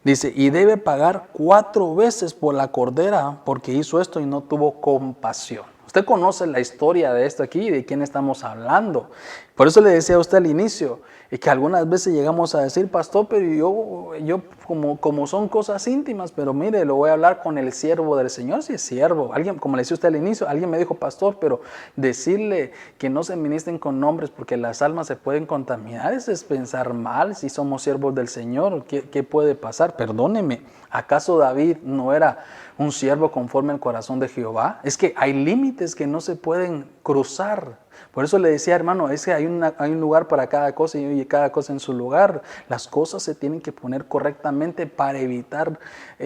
Speaker 2: Dice, y debe pagar 4 veces por la cordera porque hizo esto y no tuvo compasión. Usted conoce la historia de esto aquí, de quién estamos hablando. Por eso le decía a usted al inicio, que algunas veces llegamos a decir, pastor, pero yo como son cosas íntimas, pero mire, lo voy a hablar con el siervo del Señor, si es siervo. Alguien, como le decía usted al inicio, alguien me dijo, pastor, pero decirle que no se ministren con nombres porque las almas se pueden contaminar, es pensar mal. Si somos siervos del Señor, ¿qué puede pasar? Perdóneme, ¿acaso David no era un siervo conforme al corazón de Jehová? Es que hay límites que no se pueden cruzar. Por eso le decía, hermano, es que hay un lugar para cada cosa y cada cosa en su lugar. Las cosas se tienen que poner correctamente para evitar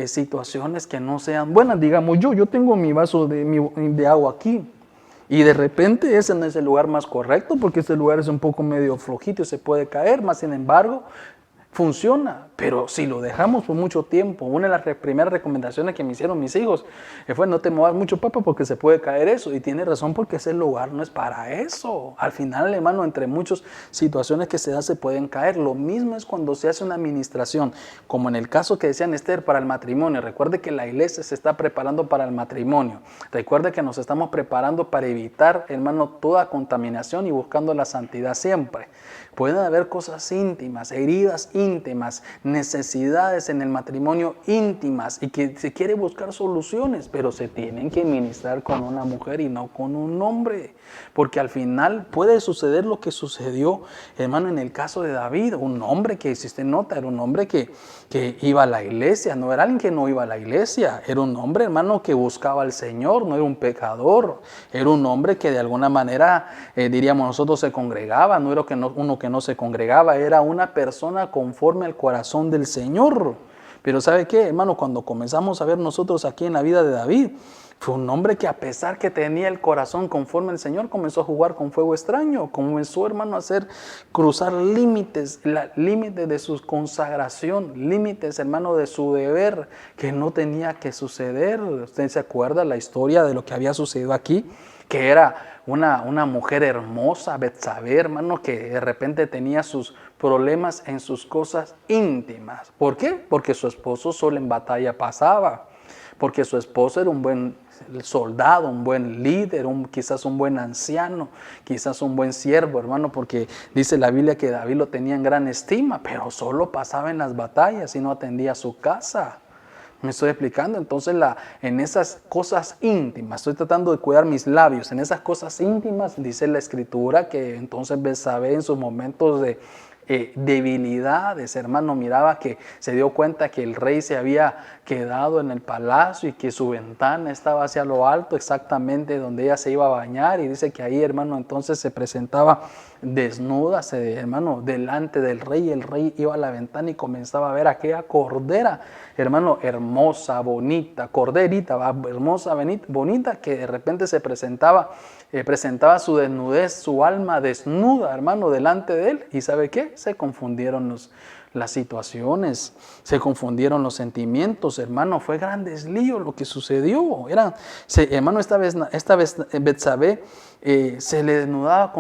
Speaker 2: situaciones que no sean buenas. Digamos, yo tengo mi vaso de agua aquí y de repente ese no es el lugar más correcto porque ese lugar es un poco medio flojito y se puede caer, más sin embargo funciona, pero si lo dejamos por mucho tiempo, una de las primeras recomendaciones que me hicieron mis hijos fue no te muevas mucho, papá, porque se puede caer eso, y tiene razón porque ese lugar no es para eso. Al final, hermano, entre muchas situaciones que se dan se pueden caer. Lo mismo es cuando se hace una administración, como en el caso que decían Esther para el matrimonio. Recuerde que la iglesia se está preparando para el matrimonio. Recuerde que nos estamos preparando para evitar, hermano, toda contaminación y buscando la santidad siempre. Pueden haber cosas íntimas, heridas íntimas, necesidades en el matrimonio íntimas y que se quiere buscar soluciones, pero se tienen que ministrar con una mujer y no con un hombre, porque al final puede suceder lo que sucedió, hermano, en el caso de David, un hombre que, si usted nota, era un hombre que iba a la iglesia, no era alguien que no iba a la iglesia, era un hombre, hermano, que buscaba al Señor, no era un pecador, era un hombre que de alguna manera, diríamos nosotros, se congregaba, no era uno que no se congregaba, era una persona conforme al corazón del Señor. Pero ¿sabe qué, hermano? Cuando comenzamos a ver nosotros aquí en la vida de David, fue un hombre que a pesar que tenía el corazón conforme al Señor, comenzó a jugar con fuego extraño, comenzó, hermano, a hacer cruzar límites de su consagración, límites, hermano, de su deber, que no tenía que suceder. ¿Usted se acuerda la historia de lo que había sucedido aquí? Que era una mujer hermosa, Betsabé, hermano, que de repente tenía sus problemas en sus cosas íntimas. ¿Por qué? Porque su esposo solo en batalla pasaba. Porque su esposo era un buen soldado, un buen líder, quizás un buen anciano, quizás un buen siervo, hermano, porque dice la Biblia que David lo tenía en gran estima, pero solo pasaba en las batallas y no atendía a su casa. Me estoy explicando. Entonces en esas cosas íntimas, estoy tratando de cuidar mis labios, en esas cosas íntimas dice la Escritura que entonces Betsabé en sus momentos de debilidades, hermano, miraba que se dio cuenta que el rey se había quedado en el palacio y que su ventana estaba hacia lo alto, exactamente donde ella se iba a bañar, y dice que ahí, hermano, entonces se presentaba desnuda, hermano, delante del rey. El rey iba a la ventana y comenzaba a ver aquella cordera, hermano, hermosa, bonita, corderita, hermosa, bonita, que de repente se presentaba su desnudez, su alma desnuda, hermano, delante de él. ¿Y sabe qué? Se confundieron las situaciones, se confundieron los sentimientos, hermano. Fue grandes líos lo que sucedió. Hermano, esta vez Betsabé se le desnudaba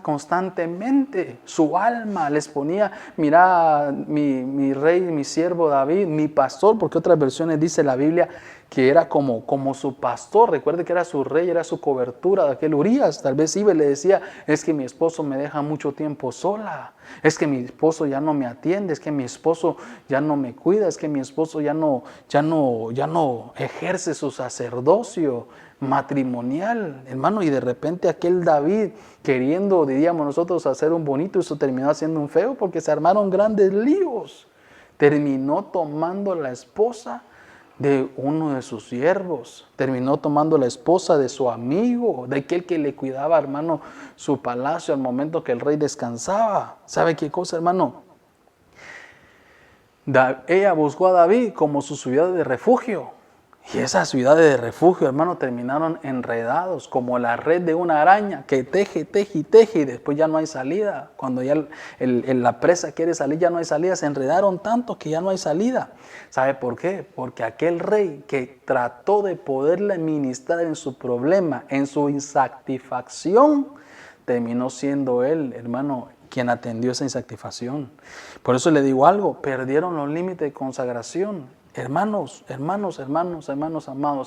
Speaker 2: constantemente. Su alma les ponía, mira, mi rey, mi siervo David, mi pastor, porque otras versiones dice la Biblia que era como su pastor. Recuerde que era su rey, era su cobertura de aquel Urías. Tal vez iba y le decía, es que mi esposo me deja mucho tiempo sola, es que mi esposo ya no me atiende, es que mi esposo ya no me cuida, es que mi esposo ya no ejerce su sacerdocio matrimonial, hermano. Y de repente aquel David, queriendo, diríamos nosotros, hacer un bonito, eso terminó haciendo un feo, porque se armaron grandes líos. Terminó tomando la esposa de uno de sus siervos, terminó tomando la esposa de su amigo, de aquel que le cuidaba, hermano, su palacio al momento que el rey descansaba. ¿Sabe qué cosa, hermano? Ella buscó a David como su ciudad de refugio. Y esas ciudades de refugio, hermano, terminaron enredados como la red de una araña que teje, teje y teje, y después ya no hay salida. Cuando ya la presa quiere salir, ya no hay salida. Se enredaron tanto que ya no hay salida. ¿Sabe por qué? Porque aquel rey que trató de poderle ministrar en su problema, en su insatisfacción, terminó siendo él, hermano, quien atendió esa insatisfacción. Por eso le digo algo, perdieron los límites de consagración. Hermanos amados,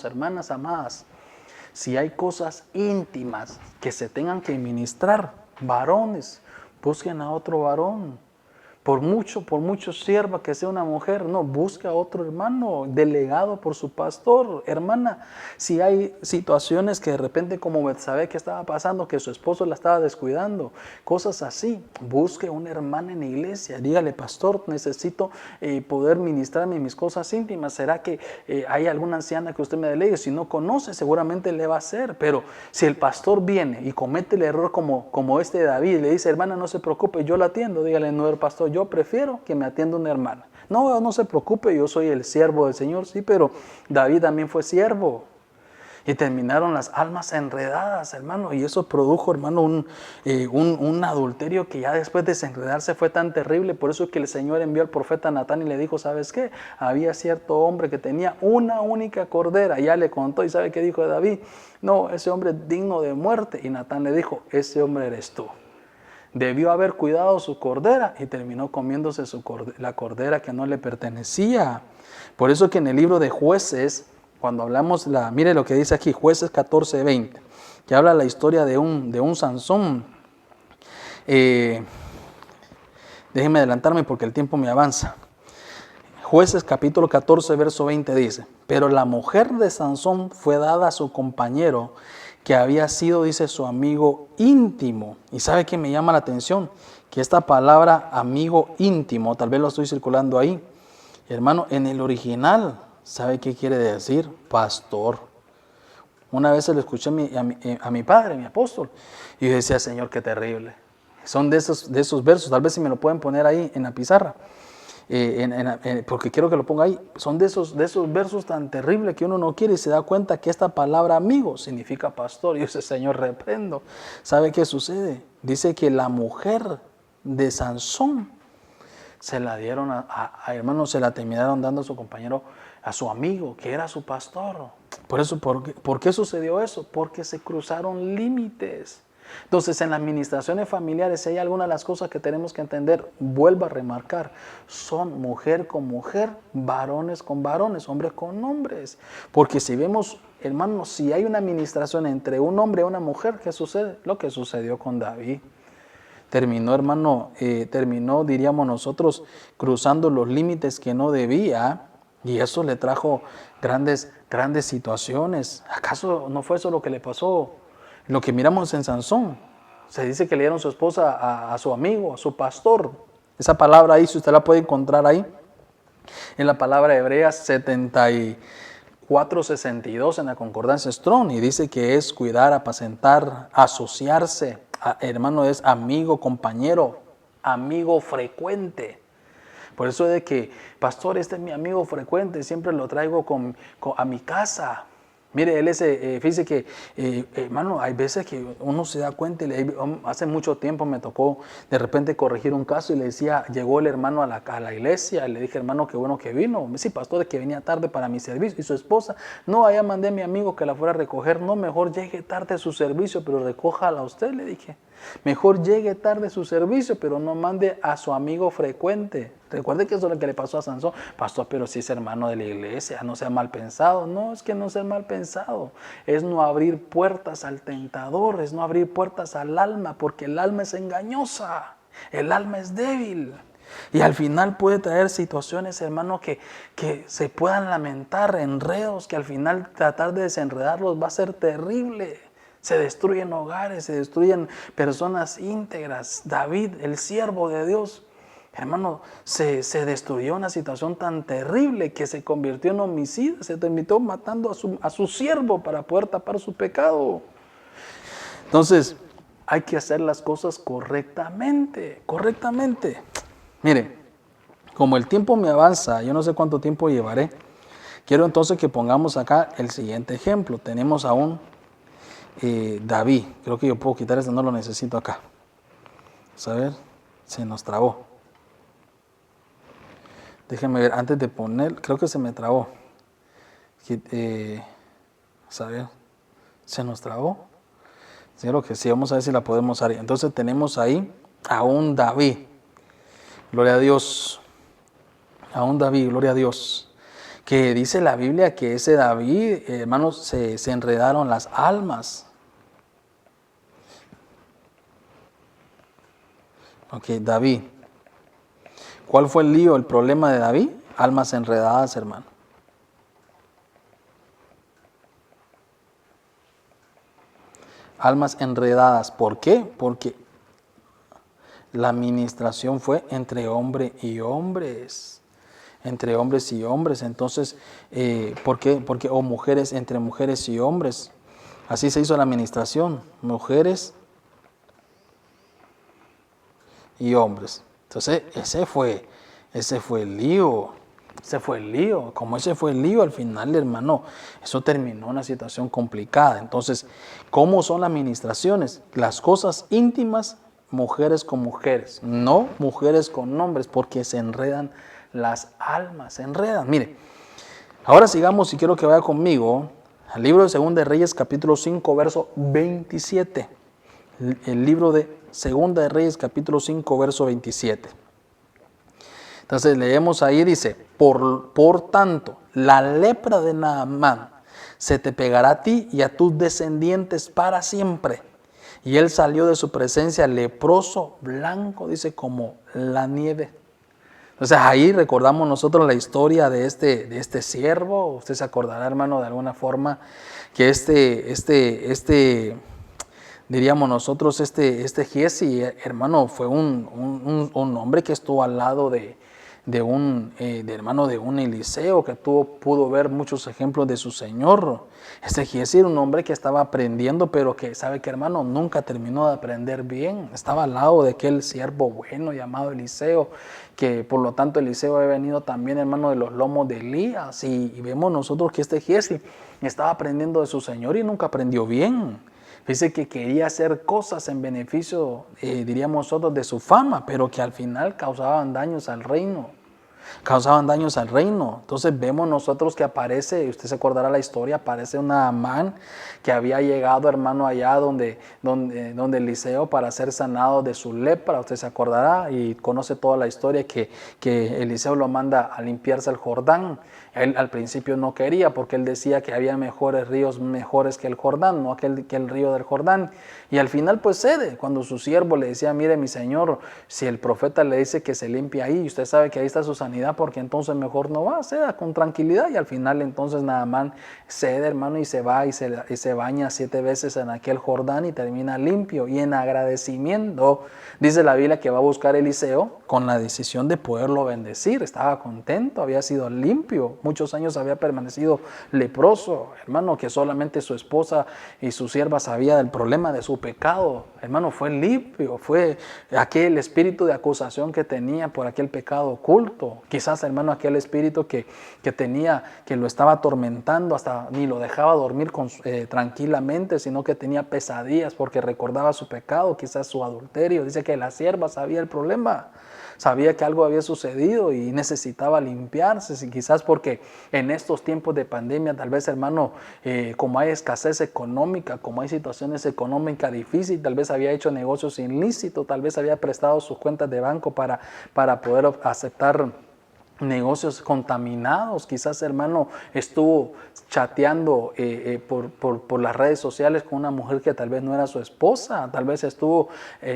Speaker 2: hermanas amadas, si hay cosas íntimas que se tengan que ministrar, varones, busquen a otro varón. Por mucho sierva que sea una mujer, no, busca a otro hermano, delegado por su pastor. Hermana, si hay situaciones que de repente, como Betsabé, que estaba pasando, que su esposo la estaba descuidando, cosas así, busque una hermana en la iglesia. Dígale, pastor, necesito poder ministrarme mis cosas íntimas. ¿Será que hay alguna anciana que usted me delegue? Si no conoce, seguramente le va a hacer. Pero si el pastor viene y comete el error como este de David, le dice, hermana, no se preocupe, yo la atiendo. Dígale, no, el pastor, yo prefiero que me atienda una hermana. No se preocupe, yo soy el siervo del Señor, sí, pero David también fue siervo. Y terminaron las almas enredadas, hermano, y eso produjo, hermano, un adulterio que ya después de desenredarse fue tan terrible. Por eso es que el Señor envió al profeta Natán y le dijo, ¿sabes qué? Había cierto hombre que tenía una única cordera, ya le contó, y ¿sabe qué dijo David? No, ese hombre es digno de muerte. Y Natán le dijo, ese hombre eres tú. Debió haber cuidado su cordera y terminó comiéndose la cordera que no le pertenecía. Por eso que en el libro de Jueces, cuando hablamos, mire lo que dice aquí, Jueces 14:20, que habla la historia de un Sansón. Déjenme adelantarme porque el tiempo me avanza. Jueces capítulo 14, verso 20 dice, pero la mujer de Sansón fue dada a su compañero, que había sido, dice, su amigo íntimo. Y ¿sabe qué me llama la atención? Que esta palabra amigo íntimo, tal vez lo estoy circulando ahí, hermano, en el original, ¿sabe qué quiere decir? Pastor. Una vez se lo escuché a mi padre, mi apóstol, y yo decía, Señor, qué terrible. Son de esos versos, tal vez si me lo pueden poner ahí en la pizarra. Porque quiero que lo ponga ahí. Son de esos versos tan terribles que uno no quiere y se da cuenta que esta palabra amigo significa pastor. Y ese Señor, reprendo. ¿Sabe qué sucede? Dice que la mujer de Sansón se la dieron hermano, se la terminaron dando a su compañero, a su amigo, que era su pastor. Por eso, ¿por qué sucedió eso? Porque se cruzaron límites. Entonces, en las administraciones familiares, si hay alguna de las cosas que tenemos que entender, vuelvo a remarcar, son mujer con mujer, varones con varones, hombres con hombres. Porque si vemos, hermanos, si hay una administración entre un hombre y una mujer, ¿qué sucede? Lo que sucedió con David. Terminó, hermano, diríamos nosotros, cruzando los límites que no debía, y eso le trajo grandes situaciones. ¿Acaso no fue eso lo que le pasó? Lo que miramos en Sansón. Se dice que le dieron su esposa a su amigo, a su pastor. Esa palabra ahí, si usted la puede encontrar ahí, en la palabra hebrea 74:62 en la concordancia Strong, y dice que es cuidar, apacentar, asociarse. Hermano, es amigo, compañero, amigo frecuente. Por eso de que, pastor, este es mi amigo frecuente, siempre lo traigo a mi casa. Mire, él es, fíjese que, hermano, hay veces que uno se da cuenta, hace mucho tiempo me tocó de repente corregir un caso y le decía, llegó el hermano a la iglesia, le dije, hermano, qué bueno que vino. Sí, pastor, es que venía tarde para mi servicio. Y su esposa, no, allá mandé a mi amigo que la fuera a recoger. No, mejor llegue tarde a su servicio, pero recójala a usted, le dije. Mejor llegue tarde a su servicio, pero no mande a su amigo frecuente. Recuerde que eso es lo que le pasó a Sansón. Pastor, pero si es hermano de la iglesia, no sea mal pensado. No, es que no sea mal pensado. Es no abrir puertas al tentador, es no abrir puertas al alma, porque el alma es engañosa, el alma es débil. Y al final puede traer situaciones, hermano, que se puedan lamentar, enredos, que al final tratar de desenredarlos va a ser terrible. Se destruyen hogares, se destruyen personas íntegras. David, el siervo de Dios, hermano, se destruyó una situación tan terrible que se convirtió en homicida, se terminó matando a su siervo para poder tapar su pecado. Entonces, hay que hacer las cosas correctamente. Mire, como el tiempo me avanza, yo no sé cuánto tiempo llevaré, quiero entonces que pongamos acá el siguiente ejemplo. Tenemos a un David, creo que yo puedo quitar este, no lo necesito acá. Vamos a ver, se nos trabó. Déjenme ver, antes de poner, creo que se me trabó. Vamos a ver, se nos trabó. Sí, creo que sí, vamos a ver si la podemos usar. Entonces tenemos ahí a un David. Gloria a Dios. A un David, gloria a Dios. Que dice la Biblia que ese David, hermanos, se enredaron las almas. Ok, David. ¿Cuál fue el lío, el problema de David? Almas enredadas, hermano. Almas enredadas. ¿Por qué? Porque la administración fue entre hombre y hombres. Entre hombres y hombres. Entonces, ¿por qué? Porque, o mujeres entre mujeres y hombres. Así se hizo la administración. Mujeres y hombres. Entonces, ese fue el lío. Como ese fue el lío, al final, hermano, eso terminó en una situación complicada. Entonces, ¿cómo son las administraciones? Las cosas íntimas, mujeres con mujeres, no mujeres con hombres, porque se enredan las almas, se enredan. Mire, ahora sigamos, y quiero que vaya conmigo al libro de 2 de Reyes, capítulo 5, verso 27. El libro de 2 de Reyes, capítulo 5, verso 27. Entonces leemos ahí, dice, por tanto, la lepra de Naamán se te pegará a ti y a tus descendientes para siempre. Y él salió de su presencia leproso, blanco, dice, como la nieve. Entonces ahí recordamos nosotros la historia de este siervo. Usted se acordará, hermano, de alguna forma que diríamos nosotros, Giezi, hermano, fue un hombre que estuvo al lado de un Eliseo, que pudo ver muchos ejemplos de su Señor. Giezi era un hombre que estaba aprendiendo, pero que, ¿sabe qué, hermano? Nunca terminó de aprender bien. Estaba al lado de aquel siervo bueno llamado Eliseo, que por lo tanto Eliseo había venido también, hermano, de los lomos de Elías. Y vemos nosotros que Giezi estaba aprendiendo de su Señor y nunca aprendió bien. Dice que quería hacer cosas en beneficio, diríamos nosotros, de su fama, pero que al final causaban daños al reino. Causaban daños al reino. Entonces vemos nosotros que aparece, usted se acordará la historia, aparece un Naamán que había llegado, hermano, allá donde Eliseo para ser sanado de su lepra. Usted se acordará y conoce toda la historia que Eliseo lo manda a limpiarse el Jordán. Él al principio no quería porque él decía que había mejores ríos mejores que el Jordán, no que el río del Jordán. Y al final pues cede cuando su siervo le decía, mire mi señor, si el profeta le dice que se limpie ahí, usted sabe que ahí está su sanidad, porque entonces mejor no va, ceda con tranquilidad. Y al final entonces Naamán cede, hermano, y se va y se baña 7 veces en aquel Jordán y termina limpio. Y en agradecimiento, dice la Biblia que va a buscar a Eliseo con la decisión de poderlo bendecir. Estaba contento, había sido limpio. Muchos años había permanecido leproso, hermano, que solamente su esposa y su sierva sabía del problema de su pecado. Hermano, fue limpio, fue aquel espíritu de acusación que tenía por aquel pecado oculto. Quizás, hermano, aquel espíritu que tenía, que lo estaba atormentando, hasta ni lo dejaba dormir tranquilamente, sino que tenía pesadillas porque recordaba su pecado, quizás su adulterio. Dice que la sierva sabía el problema. Sabía que algo había sucedido y necesitaba limpiarse, quizás porque en estos tiempos de pandemia, tal vez, hermano, como hay escasez económica, como hay situaciones económicas difíciles, tal vez había hecho negocios ilícitos, tal vez había prestado sus cuentas de banco para poder aceptar negocios contaminados. Quizás, hermano, estuvo chateando por las redes sociales con una mujer que tal vez no era su esposa. Tal vez estuvo,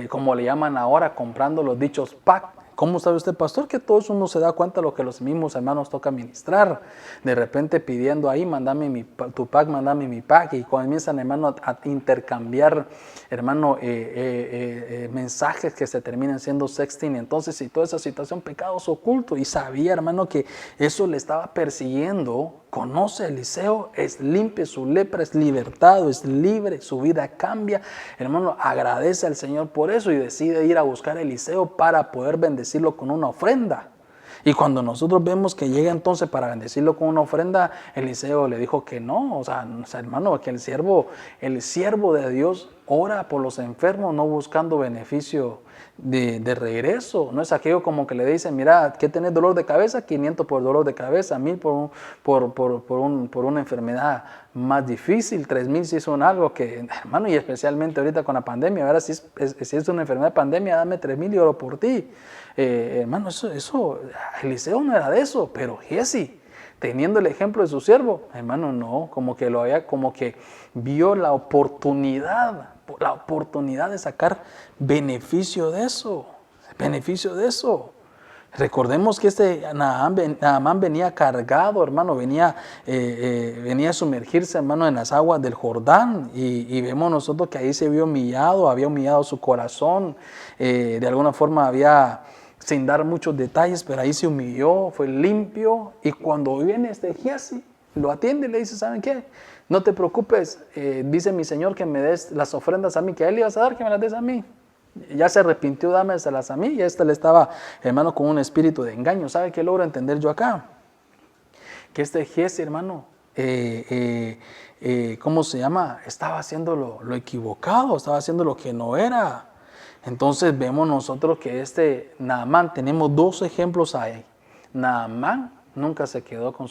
Speaker 2: como le llaman ahora, comprando los dichos pack. ¿Cómo sabe usted, pastor, que todo eso uno se da cuenta de lo que los mismos hermanos toca ministrar? De repente pidiendo ahí, mándame tu pack, mándame mi pack, y comienzan, hermano, a intercambiar, hermano, mensajes que se terminan siendo sexting. Entonces, y toda esa situación, pecados ocultos, y sabía, hermano, que eso le estaba persiguiendo. Conoce a Eliseo, es limpio, su lepra es libertado, es libre, su vida cambia. Hermano, agradece al Señor por eso y decide ir a buscar a Eliseo para poder bendecirlo con una ofrenda. Y cuando nosotros vemos que llega entonces para bendecirlo con una ofrenda, Eliseo le dijo que no. O sea, hermano, que el siervo de Dios ora por los enfermos, no buscando beneficio de regreso. No es aquello como que le dicen, mira, ¿qué tenés dolor de cabeza? 500 por dolor de cabeza, 1000 por una enfermedad más difícil, 3000 si son algo que, hermano, y especialmente ahorita con la pandemia, ahora si es una enfermedad de pandemia, dame 3000 y oro por ti. Hermano, eso, Eliseo no era de eso, pero Giesi, teniendo el ejemplo de su siervo, hermano, no, como que vio la oportunidad de sacar beneficio de eso. Recordemos que este Naamán venía cargado, hermano, venía a sumergirse, hermano, en las aguas del Jordán, y vemos nosotros que ahí se vio humillado, había humillado su corazón, de alguna forma sin dar muchos detalles, pero ahí se humilló, fue limpio, y cuando viene este Giesi, lo atiende y le dice, ¿saben qué? No te preocupes, dice mi Señor que me des las ofrendas a mí, que a él le ibas a dar, que me las des a mí. Ya se arrepintió, dámeselas a mí, y le estaba, hermano, con un espíritu de engaño. ¿Sabe qué logro entender yo acá? Que este Giesi, hermano, ¿cómo se llama? Estaba haciendo lo equivocado, estaba haciendo lo que no era. Entonces vemos nosotros que este Naamán, tenemos 2 ejemplos ahí. Naamán nunca se quedó con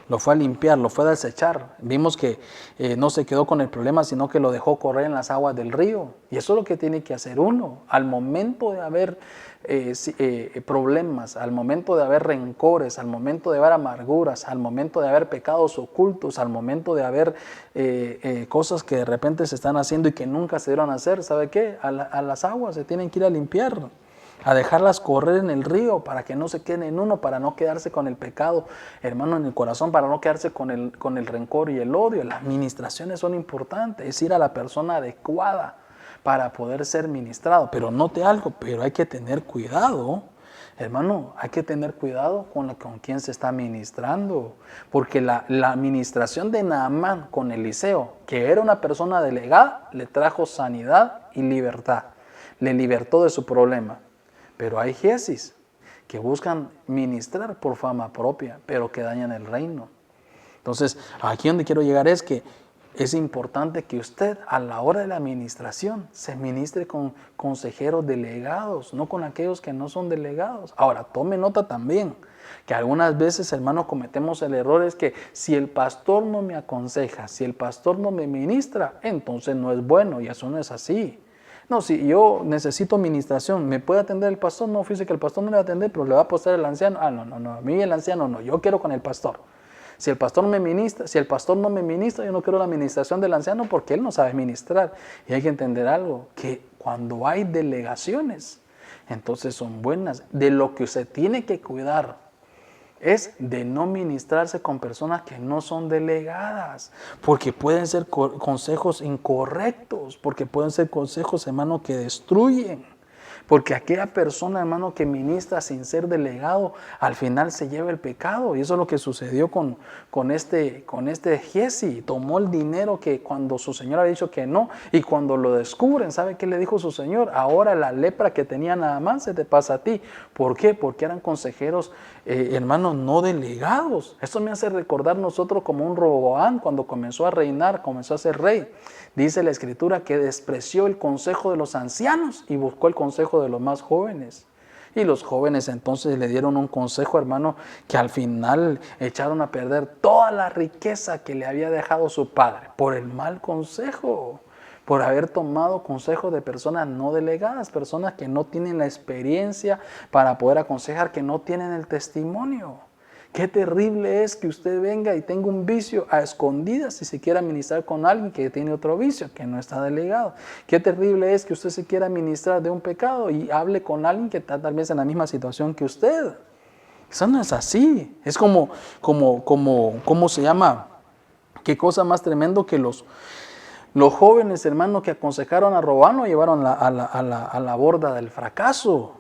Speaker 2: lo fue a limpiar, lo fue a desechar. Vimos que no se quedó con el problema, sino que lo dejó correr en las aguas del río. Y eso es lo que tiene que hacer uno. Al momento de haber problemas, al momento de haber rencores, al momento de haber amarguras, al momento de haber pecados ocultos, al momento de haber cosas que de repente se están haciendo y que nunca se dieron a hacer, ¿sabe qué? A las aguas se tienen que ir a limpiar, a dejarlas correr en el río para que no se queden en uno, para no quedarse con el pecado, hermano, en el corazón, para no quedarse con el rencor y el odio. Las ministraciones son importantes, es ir a la persona adecuada para poder ser ministrado. Pero note algo, pero hay que tener cuidado, hermano, hay que tener cuidado con quién se está ministrando, porque la administración de Naamán con Eliseo, que era una persona delegada, le trajo sanidad y libertad, le libertó de su problema. Pero hay Giesis que buscan ministrar por fama propia, pero que dañan el reino. Entonces, aquí donde quiero llegar es que es importante que usted a la hora de la administración se ministre con consejeros delegados, no con aquellos que no son delegados. Ahora, tome nota también que algunas veces, hermanos, cometemos el error es que si el pastor no me aconseja, si el pastor no me ministra, entonces no es bueno, y eso no es así. No, si yo necesito administración, ¿me puede atender el pastor? No, fíjese que el pastor no le va a atender, pero le va a apostar el anciano. No, a mí el anciano no, yo quiero con el pastor. Si el pastor no me ministra, yo no quiero la administración del anciano porque él no sabe ministrar. Y hay que entender algo, que cuando hay delegaciones, entonces son buenas. De lo que usted tiene que cuidar es de no ministrarse con personas que no son delegadas, porque pueden ser consejos incorrectos, porque pueden ser consejos, hermano, que destruyen. Porque aquella persona, hermano, que ministra sin ser delegado, al final se lleva el pecado. Y eso es lo que sucedió con este Giezi. Tomó el dinero que cuando su señor había dicho que no. Y cuando lo descubren, ¿sabe qué le dijo su señor? Ahora la lepra que tenía nada más se te pasa a ti. ¿Por qué? Porque eran consejeros, hermanos, no delegados. Esto me hace recordar nosotros como un Roboam cuando comenzó a reinar, comenzó a ser rey. Dice la Escritura que despreció el consejo de los ancianos y buscó el consejo de los más jóvenes. Y los jóvenes entonces le dieron un consejo, hermano, que al final echaron a perder toda la riqueza que le había dejado su padre por el mal consejo, por haber tomado consejo de personas no delegadas, personas que no tienen la experiencia para poder aconsejar, que no tienen el testimonio. Qué terrible es que usted venga y tenga un vicio a escondidas si se quiera ministrar con alguien que tiene otro vicio, que no está delegado. Qué terrible es que usted se quiera ministrar de un pecado y hable con alguien que está tal vez en la misma situación que usted. Eso no es así. Es ¿cómo se llama? Qué cosa más tremendo que los jóvenes, hermanos, que aconsejaron a Roboam lo llevaron a la borda del fracaso.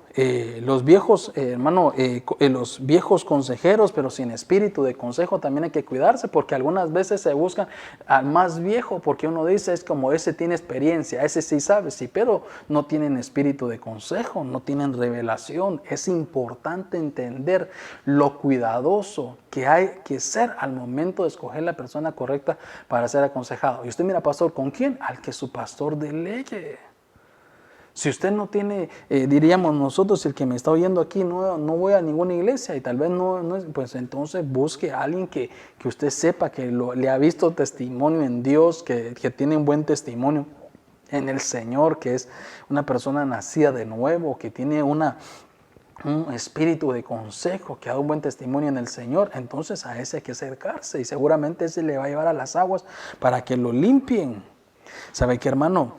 Speaker 2: Los viejos, los viejos consejeros, pero sin espíritu de consejo, también hay que cuidarse, porque algunas veces se buscan al más viejo, porque uno dice, es como ese tiene experiencia, ese sí sabe, sí, pero no tienen espíritu de consejo, no tienen revelación. Es importante entender lo cuidadoso que hay que ser al momento de escoger la persona correcta para ser aconsejado. Y usted mira, pastor, ¿con quién? Al que su pastor delegue. Si usted no tiene, diríamos nosotros, el que me está oyendo aquí, no voy a ninguna iglesia y tal vez no pues entonces busque a alguien que usted sepa que le ha visto testimonio en Dios, que tiene un buen testimonio en el Señor, que es una persona nacida de nuevo, que tiene un espíritu de consejo, que ha dado un buen testimonio en el Señor. Entonces a ese hay que acercarse y seguramente ese le va a llevar a las aguas para que lo limpien. ¿Sabe qué, hermano?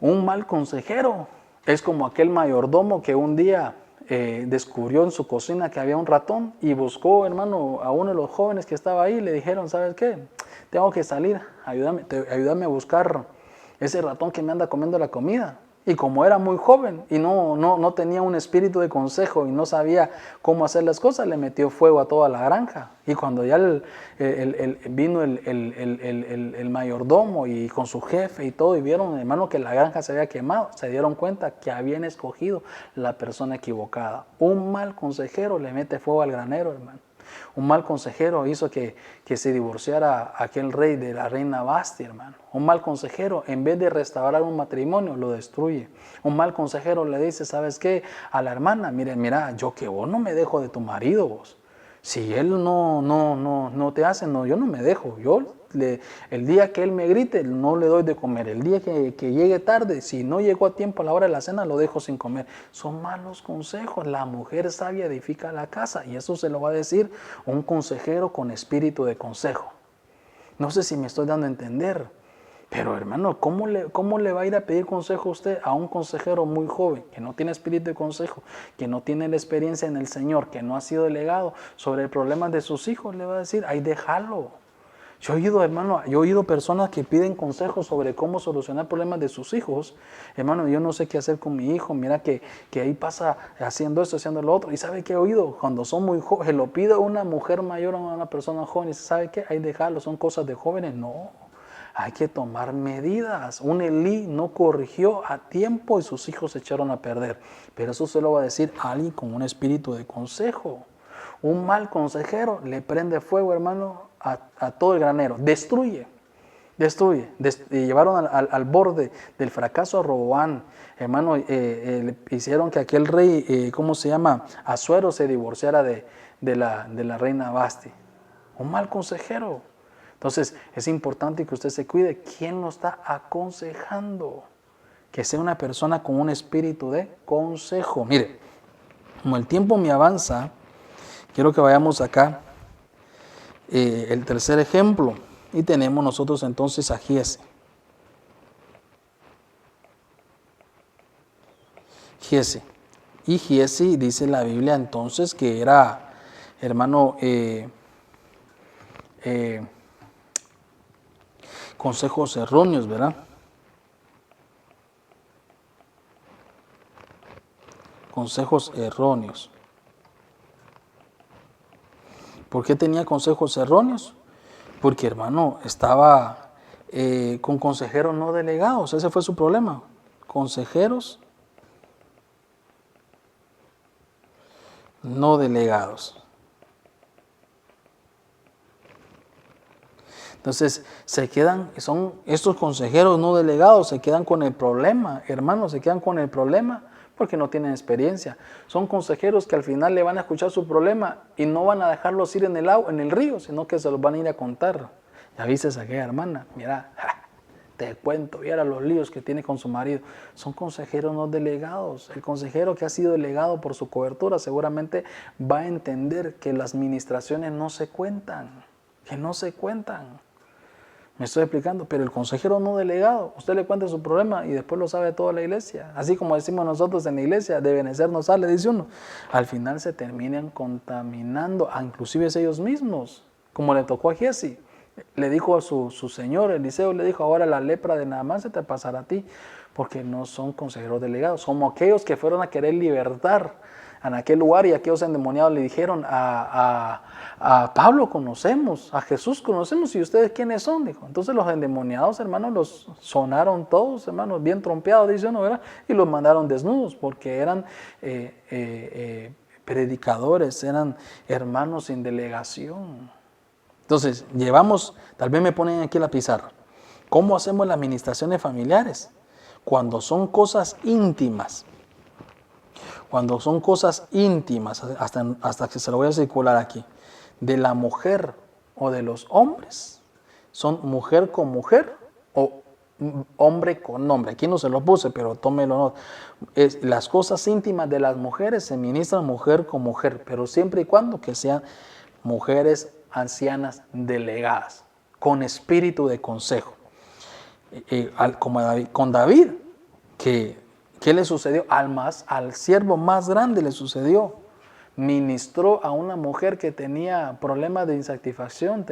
Speaker 2: Un mal consejero es como aquel mayordomo que un día descubrió en su cocina que había un ratón y buscó, hermano, a uno de los jóvenes que estaba ahí y le dijeron, ¿sabes qué? Tengo que salir, ayúdame a buscar ese ratón que me anda comiendo la comida. Y como era muy joven y no tenía un espíritu de consejo y no sabía cómo hacer las cosas, le metió fuego a toda la granja. Y cuando ya vino el mayordomo y con su jefe y todo, y vieron, hermano, que la granja se había quemado, se dieron cuenta que habían escogido la persona equivocada. Un mal consejero le mete fuego al granero, hermano. Un mal consejero hizo que se divorciara aquel rey de la reina Basti, hermano. Un mal consejero, en vez de restaurar un matrimonio, lo destruye. Un mal consejero le dice, ¿sabes qué? A la hermana, mira, yo que vos no me dejo de tu marido, vos. Si él no te hace, yo no me dejo. El día que él me grite, no le doy de comer. El día que llegue tarde, si no llegó a tiempo a la hora de la cena, lo dejo sin comer. Son malos consejos. La mujer sabia edifica la casa. Y eso se lo va a decir un consejero con espíritu de consejo. No sé si me estoy dando a entender. Pero hermano, ¿cómo le va a ir a pedir consejo a usted a un consejero muy joven, que no tiene espíritu de consejo, que no tiene la experiencia en el Señor, que no ha sido delegado sobre el problema de sus hijos? Le va a decir, ay, déjalo. Yo he oído personas que piden consejos sobre cómo solucionar problemas de sus hijos. Hermano, yo no sé qué hacer con mi hijo, mira que ahí pasa haciendo esto, haciendo lo otro. ¿Y sabe qué he oído? Cuando son muy jóvenes, lo pide una mujer mayor a una persona joven y dice, ¿sabe qué? Ay, déjalo, son cosas de jóvenes. No. Hay que tomar medidas. Un Elí no corrigió a tiempo y sus hijos se echaron a perder. Pero eso se lo va a decir a alguien con un espíritu de consejo. Un mal consejero le prende fuego, hermano, a todo el granero, destruye. Y llevaron al borde del fracaso a Roboam. Hermano, le hicieron que aquel rey, Asuero, se divorciara de la reina Basti. Un mal consejero. Entonces, es importante que usted se cuide. ¿Quién lo está aconsejando? Que sea una persona con un espíritu de consejo. Mire, como el tiempo me avanza, quiero que vayamos acá. El tercer ejemplo. Y tenemos nosotros entonces a Giezi. Y Giezi dice la Biblia entonces que era, hermano, consejos erróneos, ¿verdad? Consejos erróneos. ¿Por qué tenía consejos erróneos? Porque, hermano, estaba con consejeros no delegados. Ese fue su problema. Consejeros no delegados. Entonces, estos consejeros no delegados se quedan con el problema, hermanos, se quedan con el problema porque no tienen experiencia. Son consejeros que al final le van a escuchar su problema y no van a dejarlos ir en el río, sino que se los van a ir a contar. Ya viste a aquella hermana, mira, te cuento, mira los líos que tiene con su marido. Son consejeros no delegados. El consejero que ha sido delegado por su cobertura seguramente va a entender que las ministraciones no se cuentan, que no se cuentan. Me estoy explicando, pero el consejero no delegado, usted le cuenta su problema y después lo sabe toda la iglesia. Así como decimos nosotros en la iglesia, de Benecer no sale, dice uno. Al final se terminan contaminando, inclusive ellos mismos, como le tocó a Giezi. Le dijo a su señor, Eliseo, le dijo, ahora la lepra de Naamán se te pasará a ti, porque no son consejeros delegados, como aquellos que fueron a querer libertar en aquel lugar y aquellos endemoniados le dijeron a Pablo conocemos, a Jesús conocemos, ¿y ustedes quiénes son? Dijo. Entonces los endemoniados, hermanos, los sonaron todos, hermanos, bien trompeados, dice uno, ¿verdad? Y los mandaron desnudos porque eran predicadores, eran hermanos sin delegación. Entonces, tal vez me ponen aquí la pizarra, ¿cómo hacemos las administraciones familiares? Cuando son cosas íntimas. Cuando son cosas íntimas, hasta que se lo voy a circular aquí, de la mujer o de los hombres, son mujer con mujer o hombre con hombre. Aquí no se lo puse, pero tómelo. Las cosas íntimas de las mujeres se ministran mujer con mujer, pero siempre y cuando que sean mujeres ancianas delegadas, con espíritu de consejo. Como con David, ¿qué le sucedió? Al siervo más grande le sucedió. Ministró a una mujer que tenía problemas de insatisfacción,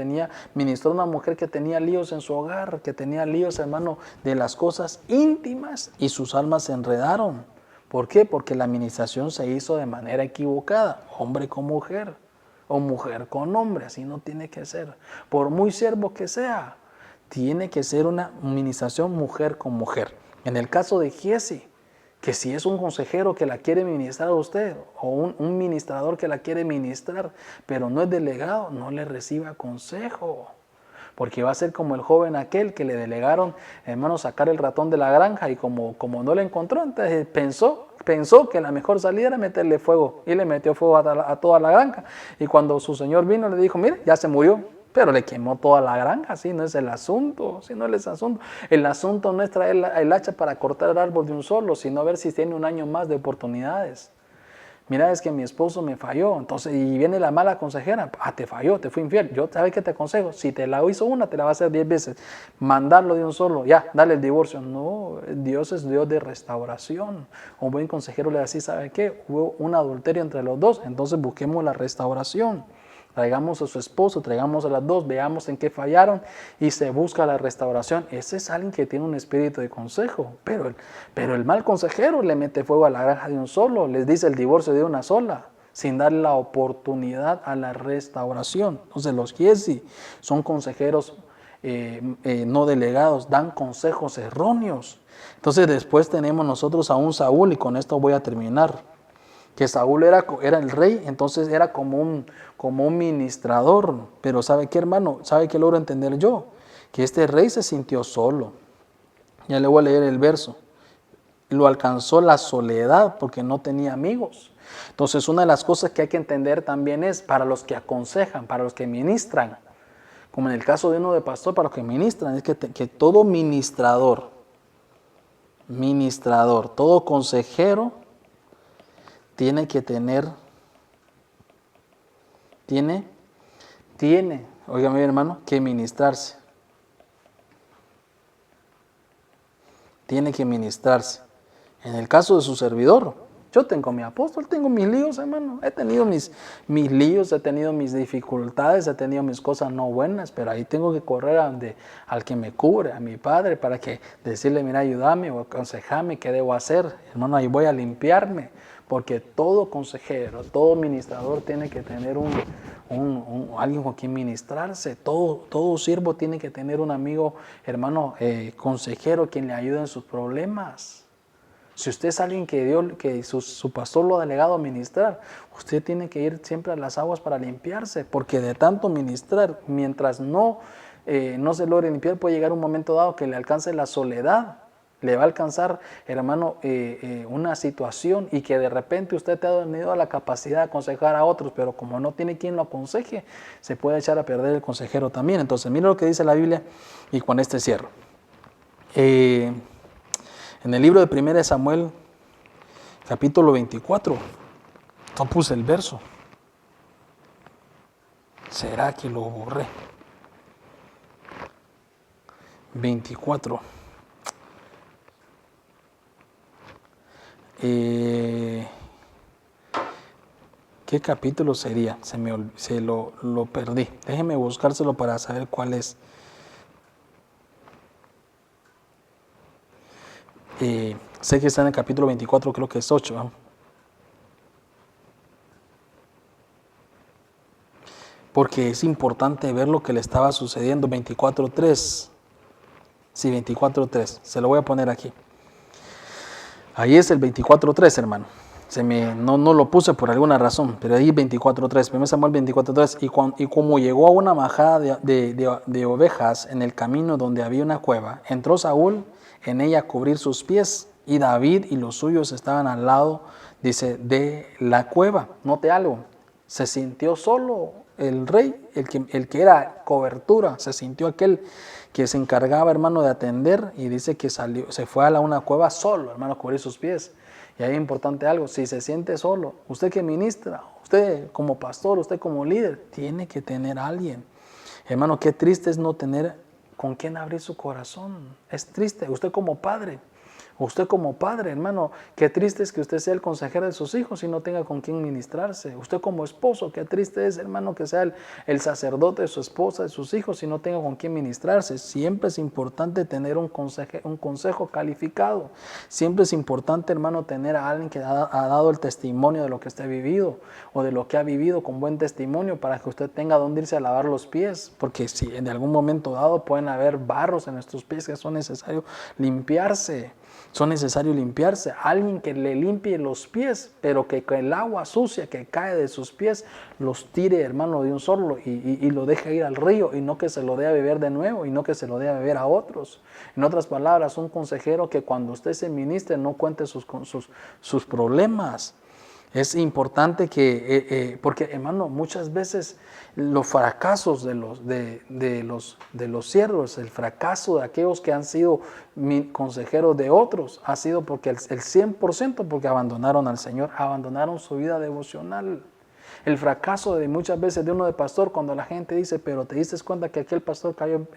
Speaker 2: ministró a una mujer que tenía líos en su hogar, que tenía líos, hermano, de las cosas íntimas y sus almas se enredaron. ¿Por qué? Porque la administración se hizo de manera equivocada, hombre con mujer o mujer con hombre, así no tiene que ser. Por muy siervo que sea, tiene que ser una administración mujer con mujer. En el caso de Giezi, que si es un consejero que la quiere ministrar a usted o un ministrador que la quiere ministrar, pero no es delegado, no le reciba consejo. Porque va a ser como el joven aquel que le delegaron, hermano, sacar el ratón de la granja y como no le encontró, entonces pensó que la mejor salida era meterle fuego y le metió fuego a toda la granja. Y cuando su señor vino le dijo, mire, ya se murió. Pero le quemó toda la granja, así no es el asunto, si no es el asunto. El asunto no es traer el hacha para cortar el árbol de un solo, sino ver si tiene un año más de oportunidades. Mira, es que mi esposo me falló, entonces, y viene la mala consejera, te falló, te fui infiel. Yo, ¿sabes qué te aconsejo? Si te la hizo una, te la va a hacer 10 veces. Mandarlo de un solo, ya, dale el divorcio. No, Dios es Dios de restauración. Un buen consejero le dice, ¿sabe qué? Hubo un adulterio entre los dos, entonces busquemos la restauración. Traigamos a su esposo, traigamos a las dos, veamos en qué fallaron y se busca la restauración. Ese es alguien que tiene un espíritu de consejo, pero el mal consejero le mete fuego a la granja de un solo, les dice el divorcio de una sola, sin darle la oportunidad a la restauración. Entonces los Giezi son consejeros no delegados, dan consejos erróneos. Entonces después tenemos nosotros a un Saúl, y con esto voy a terminar, que Saúl era el rey, entonces era como un ministrador. Pero ¿sabe qué, hermano? ¿Sabe qué logro entender yo? Que este rey se sintió solo. Ya le voy a leer el verso. Lo alcanzó la soledad porque no tenía amigos. Entonces, una de las cosas que hay que entender también es para los que aconsejan, para los que ministran, como en el caso de uno de pastor, para los que ministran, es que todo ministrador, todo consejero tiene que tener, óigame bien, hermano, que ministrarse. Tiene que ministrarse. En el caso de su servidor, yo tengo mi apóstol, tengo mis líos, hermano. He tenido mis líos, he tenido mis dificultades, he tenido mis cosas no buenas, pero ahí tengo que correr al que me cubre, a mi padre, para que decirle, mira, ayúdame o aconsejame qué debo hacer. Hermano, ahí voy a limpiarme, porque todo consejero, todo ministrador tiene que tener alguien con quien ministrarse. Todo siervo tiene que tener un amigo, hermano, consejero, quien le ayude en sus problemas. Si usted es alguien que su pastor lo ha delegado a ministrar, usted tiene que ir siempre a las aguas para limpiarse, porque de tanto ministrar, mientras no se logre limpiar, puede llegar un momento dado que le alcance la soledad. Le va a alcanzar, hermano, una situación y que de repente usted te ha tenido la capacidad de aconsejar a otros, pero como no tiene quien lo aconseje, se puede echar a perder el consejero también. Entonces, mire lo que dice la Biblia y con este cierro. En el libro de 1 Samuel, capítulo 24, no puse el verso. ¿Será que lo borré? 24. ¿Qué capítulo sería? Se lo perdí. Déjeme buscárselo para saber cuál es. Sé que está en el capítulo 24, creo que es 8. ¿No? Porque es importante ver lo que le estaba sucediendo. 24:3. Sí, 24:3. Se lo voy a poner aquí. Ahí es el 24:3, hermano. No lo puse por alguna razón, pero ahí 24:3. 1 Samuel 24:3. Y como llegó a una majada de ovejas en el camino donde había una cueva, entró Saúl en ella a cubrir sus pies, y David y los suyos estaban al lado, dice, de la cueva. Note algo, se sintió solo el rey, el que era cobertura, se sintió aquel que se encargaba, hermano, de atender, y dice que se fue a una cueva solo, hermano, a cubrir sus pies. Y ahí es importante algo, si se siente solo, usted que ministra, usted como pastor, usted como líder, tiene que tener a alguien. Hermano, qué triste es no tener con quién abrir su corazón. Es triste, usted como padre, hermano, qué triste es que usted sea el consejero de sus hijos y no tenga con quién ministrarse. Usted como esposo, qué triste es, hermano, que sea el sacerdote de su esposa, de sus hijos, y no tenga con quién ministrarse. Siempre es importante tener un consejo calificado. Siempre es importante, hermano, tener a alguien que ha dado el testimonio de lo que usted ha vivido o de lo que ha vivido con buen testimonio, para que usted tenga donde irse a lavar los pies. Porque si en algún momento dado pueden haber barros en nuestros pies que son necesarios limpiarse. Alguien que le limpie los pies, pero que el agua sucia que cae de sus pies los tire, hermano, de un solo y lo deje ir al río, y no que se lo dé a beber de nuevo, y no que se lo dé a beber a otros. En otras palabras, un consejero que cuando usted se ministre no cuente sus problemas. Es importante porque, hermano, muchas veces los fracasos de los siervos, el fracaso de aquellos que han sido consejeros de otros, ha sido porque el 100% porque abandonaron al Señor, abandonaron su vida devocional. El fracaso de muchas veces de uno de pastor, cuando la gente dice, pero te diste cuenta que aquel pastor cayó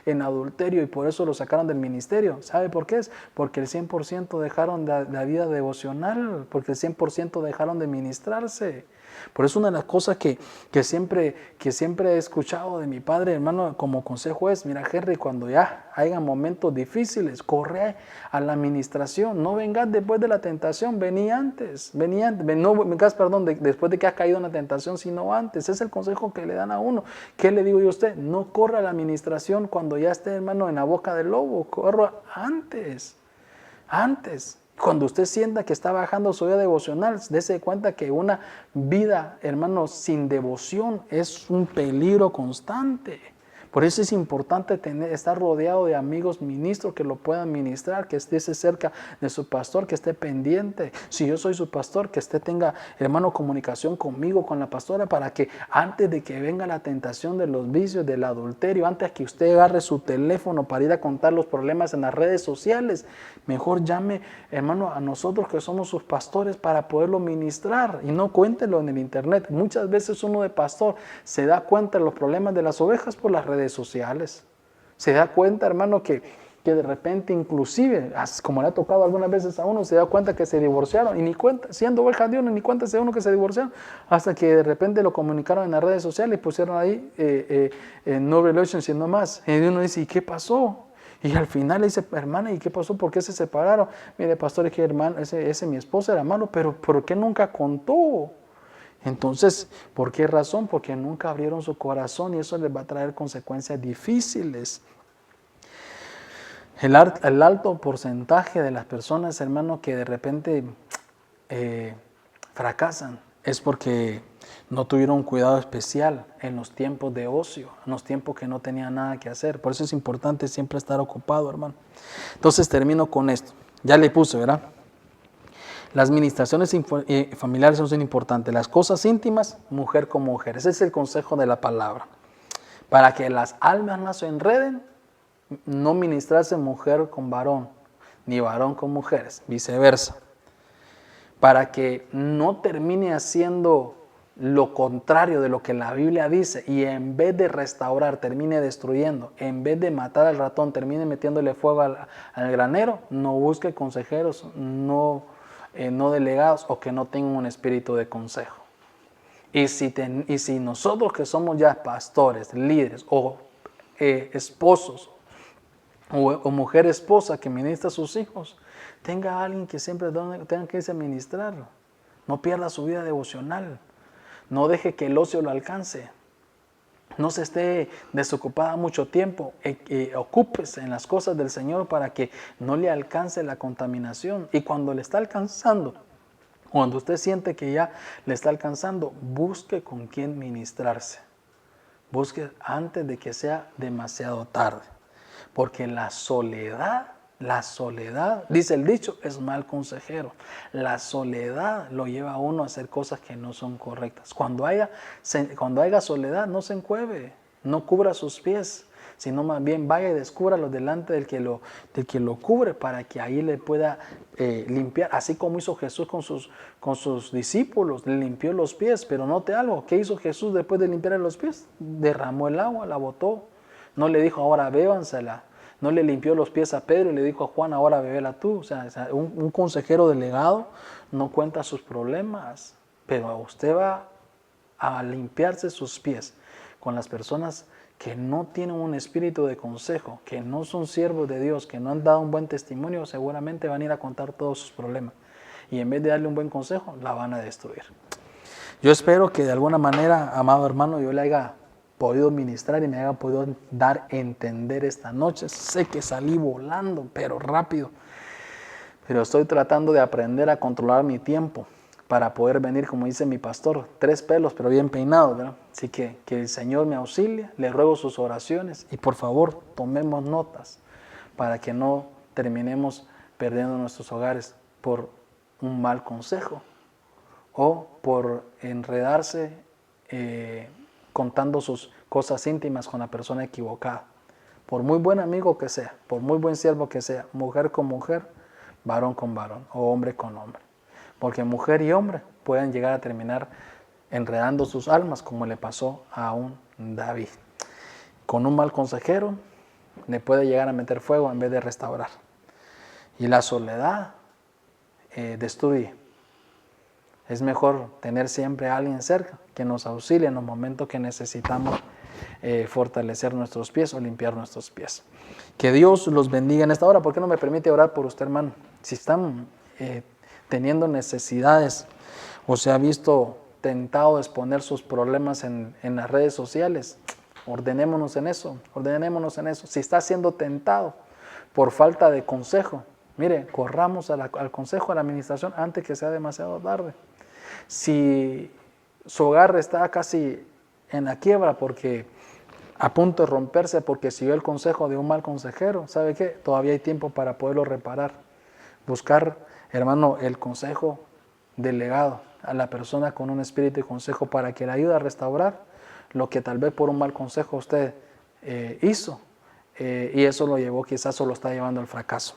Speaker 2: en adulterio y por eso lo sacaron del ministerio. ¿Sabe por qué es? Porque el 100% dejaron la vida devocional, porque el 100% dejaron de ministrarse. Por eso una de las cosas que siempre he escuchado de mi padre, hermano, como consejo es, mira, Henry, cuando ya haya momentos difíciles, corre a la administración, no vengas después de la tentación, vení antes, no vengas, después de que has caído en la tentación, sino antes. Ese es el consejo que le dan a uno. ¿Qué le digo yo a usted? No corra a la administración cuando ya esté, hermano, en la boca del lobo, corra antes. Cuando usted sienta que está bajando su vida devocional, dése cuenta que una vida, hermano, sin devoción es un peligro constante. Por eso es importante estar rodeado de amigos ministros que lo puedan ministrar, que esté cerca de su pastor, que esté pendiente. Si yo soy su pastor, que usted tenga, hermano, comunicación conmigo, con la pastora, para que antes de que venga la tentación de los vicios, del adulterio, antes que usted agarre su teléfono para ir a contar los problemas en las redes sociales, mejor llame, hermano, a nosotros que somos sus pastores para poderlo ministrar y no cuéntelo en el internet. Muchas veces uno de pastor se da cuenta de los problemas de las ovejas por las redes sociales. Se da cuenta, hermano, que de repente inclusive, como le ha tocado algunas veces a uno, se da cuenta que se divorciaron y ni cuenta, siendo ovejas de Dios, ni cuenta se da uno que se divorciaron, hasta que de repente lo comunicaron en las redes sociales y pusieron ahí no relationship, no más. Y uno dice, ¿y qué pasó? Y al final le dice, hermana, ¿y qué pasó? ¿Por qué se separaron? Mire, pastor, es que hermano, ese mi esposo era malo, pero ¿por qué nunca contó? Entonces, ¿por qué razón? Porque nunca abrieron su corazón y eso les va a traer consecuencias difíciles. El alto porcentaje de las personas, hermano, que de repente fracasan es porque no tuvieron cuidado especial en los tiempos de ocio, en los tiempos que no tenían nada que hacer. Por eso es importante siempre estar ocupado, hermano. Entonces termino con esto. Ya le puse, ¿verdad? Las ministraciones familiares son importantes. Las cosas íntimas, mujer con mujer. Ese es el consejo de la palabra. Para que las almas no se enreden, no ministrarse mujer con varón, ni varón con mujeres, viceversa. Para que no termine haciendo lo contrario de lo que la Biblia dice y en vez de restaurar termine destruyendo, en vez de matar al ratón termine metiéndole fuego al granero, no busque consejeros, no delegados o que no tengan un espíritu de consejo. Y si nosotros que somos ya pastores, líderes o esposos o mujer esposa que ministra a sus hijos, tenga a alguien que siempre tenga que irse a ministrar. No pierda su vida devocional. No deje que el ocio lo alcance. No se esté desocupada mucho tiempo. Ocúpese en las cosas del Señor para que no le alcance la contaminación. Y cuando le está alcanzando, cuando usted siente que ya le está alcanzando, busque con quién ministrarse. Busque antes de que sea demasiado tarde. Porque la soledad, dice el dicho, es mal consejero. La soledad lo lleva a uno a hacer cosas que no son correctas. Cuando haya soledad, no se encueve, no cubra sus pies, sino más bien vaya y descúbralo delante del que lo cubre para que ahí le pueda limpiar. Así como hizo Jesús con sus discípulos, le limpió los pies. Pero note algo, ¿qué hizo Jesús después de limpiar los pies? Derramó el agua, la botó. No le dijo, ahora bébansela. No le limpió los pies a Pedro y le dijo a Juan, ahora bébela tú. O sea, un consejero delegado no cuenta sus problemas, pero usted va a limpiarse sus pies con las personas que no tienen un espíritu de consejo, que no son siervos de Dios, que no han dado un buen testimonio, seguramente van a ir a contar todos sus problemas. Y en vez de darle un buen consejo, la van a destruir. Yo espero que de alguna manera, amado hermano, yo le haya podido ministrar y me haya podido dar a entender esta noche. Sé que salí volando, pero rápido. Pero estoy tratando de aprender a controlar mi tiempo para poder venir, como dice mi pastor, 3 pelos, pero bien peinados, ¿verdad? Así que el Señor me auxilie, le ruego sus oraciones y por favor tomemos notas para que no terminemos perdiendo nuestros hogares por un mal consejo o por enredarse contando sus cosas íntimas con la persona equivocada. Por muy buen amigo que sea, por muy buen siervo que sea, mujer con mujer, varón con varón o hombre con hombre. Porque mujer y hombre pueden llegar a terminar enredando sus almas como le pasó a un David. Con un mal consejero le puede llegar a meter fuego en vez de restaurar. Y la soledad destruye. Es mejor tener siempre a alguien cerca que nos auxilie en los momentos que necesitamos fortalecer nuestros pies o limpiar nuestros pies. Que Dios los bendiga en esta hora. ¿Por qué no me permite orar por usted, hermano? Si están teniendo necesidades o se ha visto tentado a exponer sus problemas en las redes sociales, ordenémonos en eso. Si está siendo tentado por falta de consejo, Mire, corramos al consejo, a la administración antes que sea demasiado tarde. Si su hogar está casi en la quiebra porque a punto de romperse porque siguió el consejo de un mal consejero, ¿sabe qué? Todavía hay tiempo para poderlo reparar. Buscar, hermano, el consejo delegado a la persona con un espíritu de consejo para que le ayude a restaurar lo que tal vez por un mal consejo usted hizo y eso lo llevó, quizás o lo está llevando al fracaso.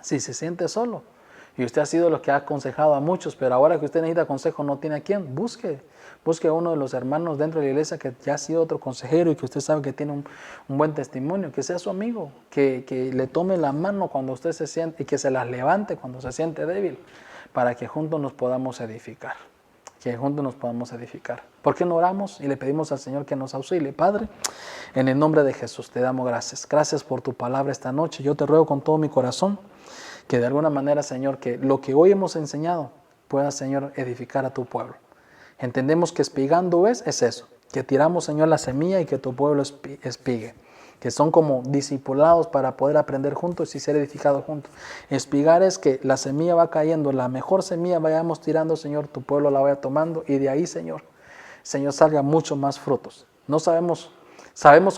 Speaker 2: Si se siente solo y usted ha sido lo que ha aconsejado a muchos, pero ahora que usted necesita consejo no tiene a quién, busque a uno de los hermanos dentro de la iglesia que ya ha sido otro consejero y que usted sabe que tiene un buen testimonio, que sea su amigo, que le tome la mano cuando usted se siente y que se las levante cuando se siente débil, para que juntos nos podamos edificar. ¿Por qué no oramos y le pedimos al Señor que nos auxilie? Padre, en el nombre de Jesús te damos gracias. Gracias por tu palabra esta noche. Yo te ruego con todo mi corazón que de alguna manera, Señor, que lo que hoy hemos enseñado pueda, Señor, edificar a tu pueblo. Entendemos que espigando es eso, que tiramos, Señor, la semilla y que tu pueblo espigue, que son como discipulados para poder aprender juntos y ser edificados juntos. Espigar es que la semilla va cayendo, la mejor semilla vayamos tirando, Señor, tu pueblo la vaya tomando y de ahí, Señor, salgan muchos más frutos. No sabemos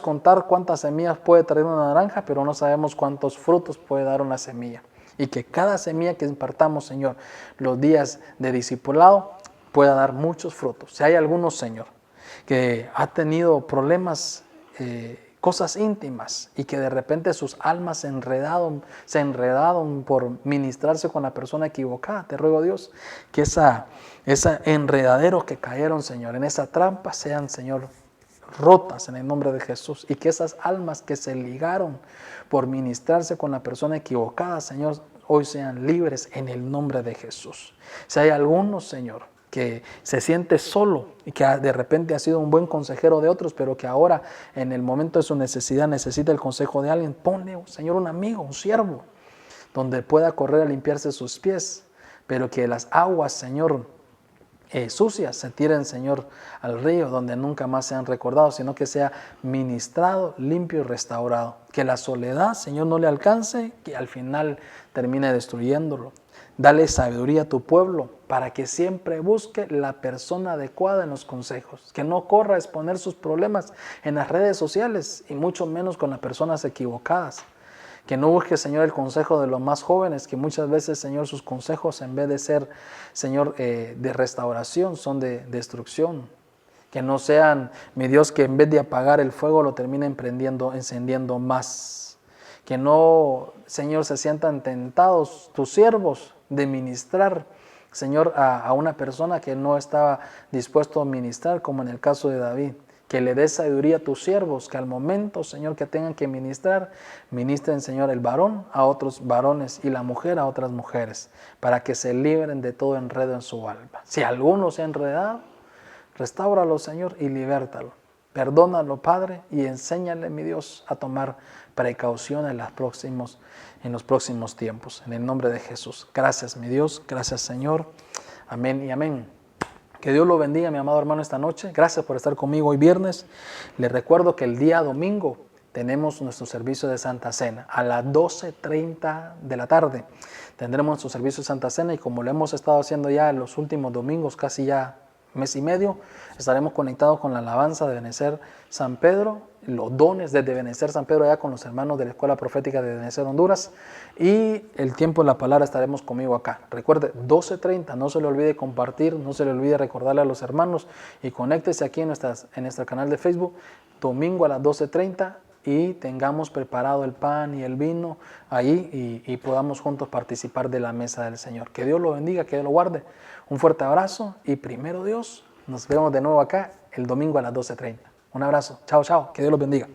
Speaker 2: contar cuántas semillas puede traer una naranja, pero no sabemos cuántos frutos puede dar una semilla. Y que cada semilla que impartamos, Señor, los días de discipulado, pueda dar muchos frutos. Si hay algunos, Señor, que ha tenido problemas, cosas íntimas, y que de repente sus almas se enredaron por ministrarse con la persona equivocada, te ruego, Dios, que esa enredadero que cayeron, Señor, en esa trampa sean, Señor, rotas en el nombre de Jesús, y que esas almas que se ligaron por ministrarse con la persona equivocada, Señor, hoy sean libres en el nombre de Jesús. Si hay algunos, Señor, que se siente solo y que de repente ha sido un buen consejero de otros, pero que ahora en el momento de su necesidad necesita el consejo de alguien, ponle, Señor, un amigo, un siervo, donde pueda correr a limpiarse sus pies, pero que las aguas, Señor, sucias se tiren, Señor, al río, donde nunca más sean recordados, sino que sea ministrado, limpio y restaurado. Que la soledad, Señor, no le alcance, que al final termine destruyéndolo. Dale sabiduría a tu pueblo para que siempre busque la persona adecuada en los consejos, que no corra a exponer sus problemas en las redes sociales y mucho menos con las personas equivocadas. Que no busque, Señor, el consejo de los más jóvenes, que muchas veces, Señor, sus consejos en vez de ser, Señor, de restauración, son de destrucción. Que no sean, mi Dios, que en vez de apagar el fuego lo terminen encendiendo más. Que no, Señor, se sientan tentados tus siervos de ministrar, Señor, a una persona que no estaba dispuesto a ministrar, como en el caso de David. Que le des sabiduría a tus siervos, que al momento, Señor, que tengan que ministrar, ministren, Señor, el varón a otros varones y la mujer a otras mujeres, para que se libren de todo enredo en su alma. Si alguno se ha enredado, restáuralo, Señor, y libértalo. Perdónalo, Padre, y enséñale, mi Dios, a tomar precaución en los próximos tiempos. En el nombre de Jesús. Gracias, mi Dios. Gracias, Señor. Amén y amén. Que Dios lo bendiga, mi amado hermano, esta noche. Gracias por estar conmigo hoy viernes. Les recuerdo que el día domingo tenemos nuestro servicio de Santa Cena. A las 12:30 de la tarde tendremos nuestro servicio de Santa Cena y como lo hemos estado haciendo ya en los últimos domingos, casi ya mes y medio, estaremos conectados con la alabanza de Benecer San Pedro, los dones desde Benecer San Pedro allá con los hermanos de la Escuela Profética de Benecer Honduras, y el tiempo de la palabra estaremos conmigo acá. Recuerde, 12:30, no se le olvide compartir, no se le olvide recordarle a los hermanos y conéctese aquí en nuestro canal de Facebook, domingo a las 12:30, y tengamos preparado el pan y el vino ahí y podamos juntos participar de la mesa del Señor. Que Dios lo bendiga, que Dios lo guarde. Un fuerte abrazo y primero Dios, nos vemos de nuevo acá el domingo a las 12:30. Un abrazo. Chao, chao. Que Dios los bendiga.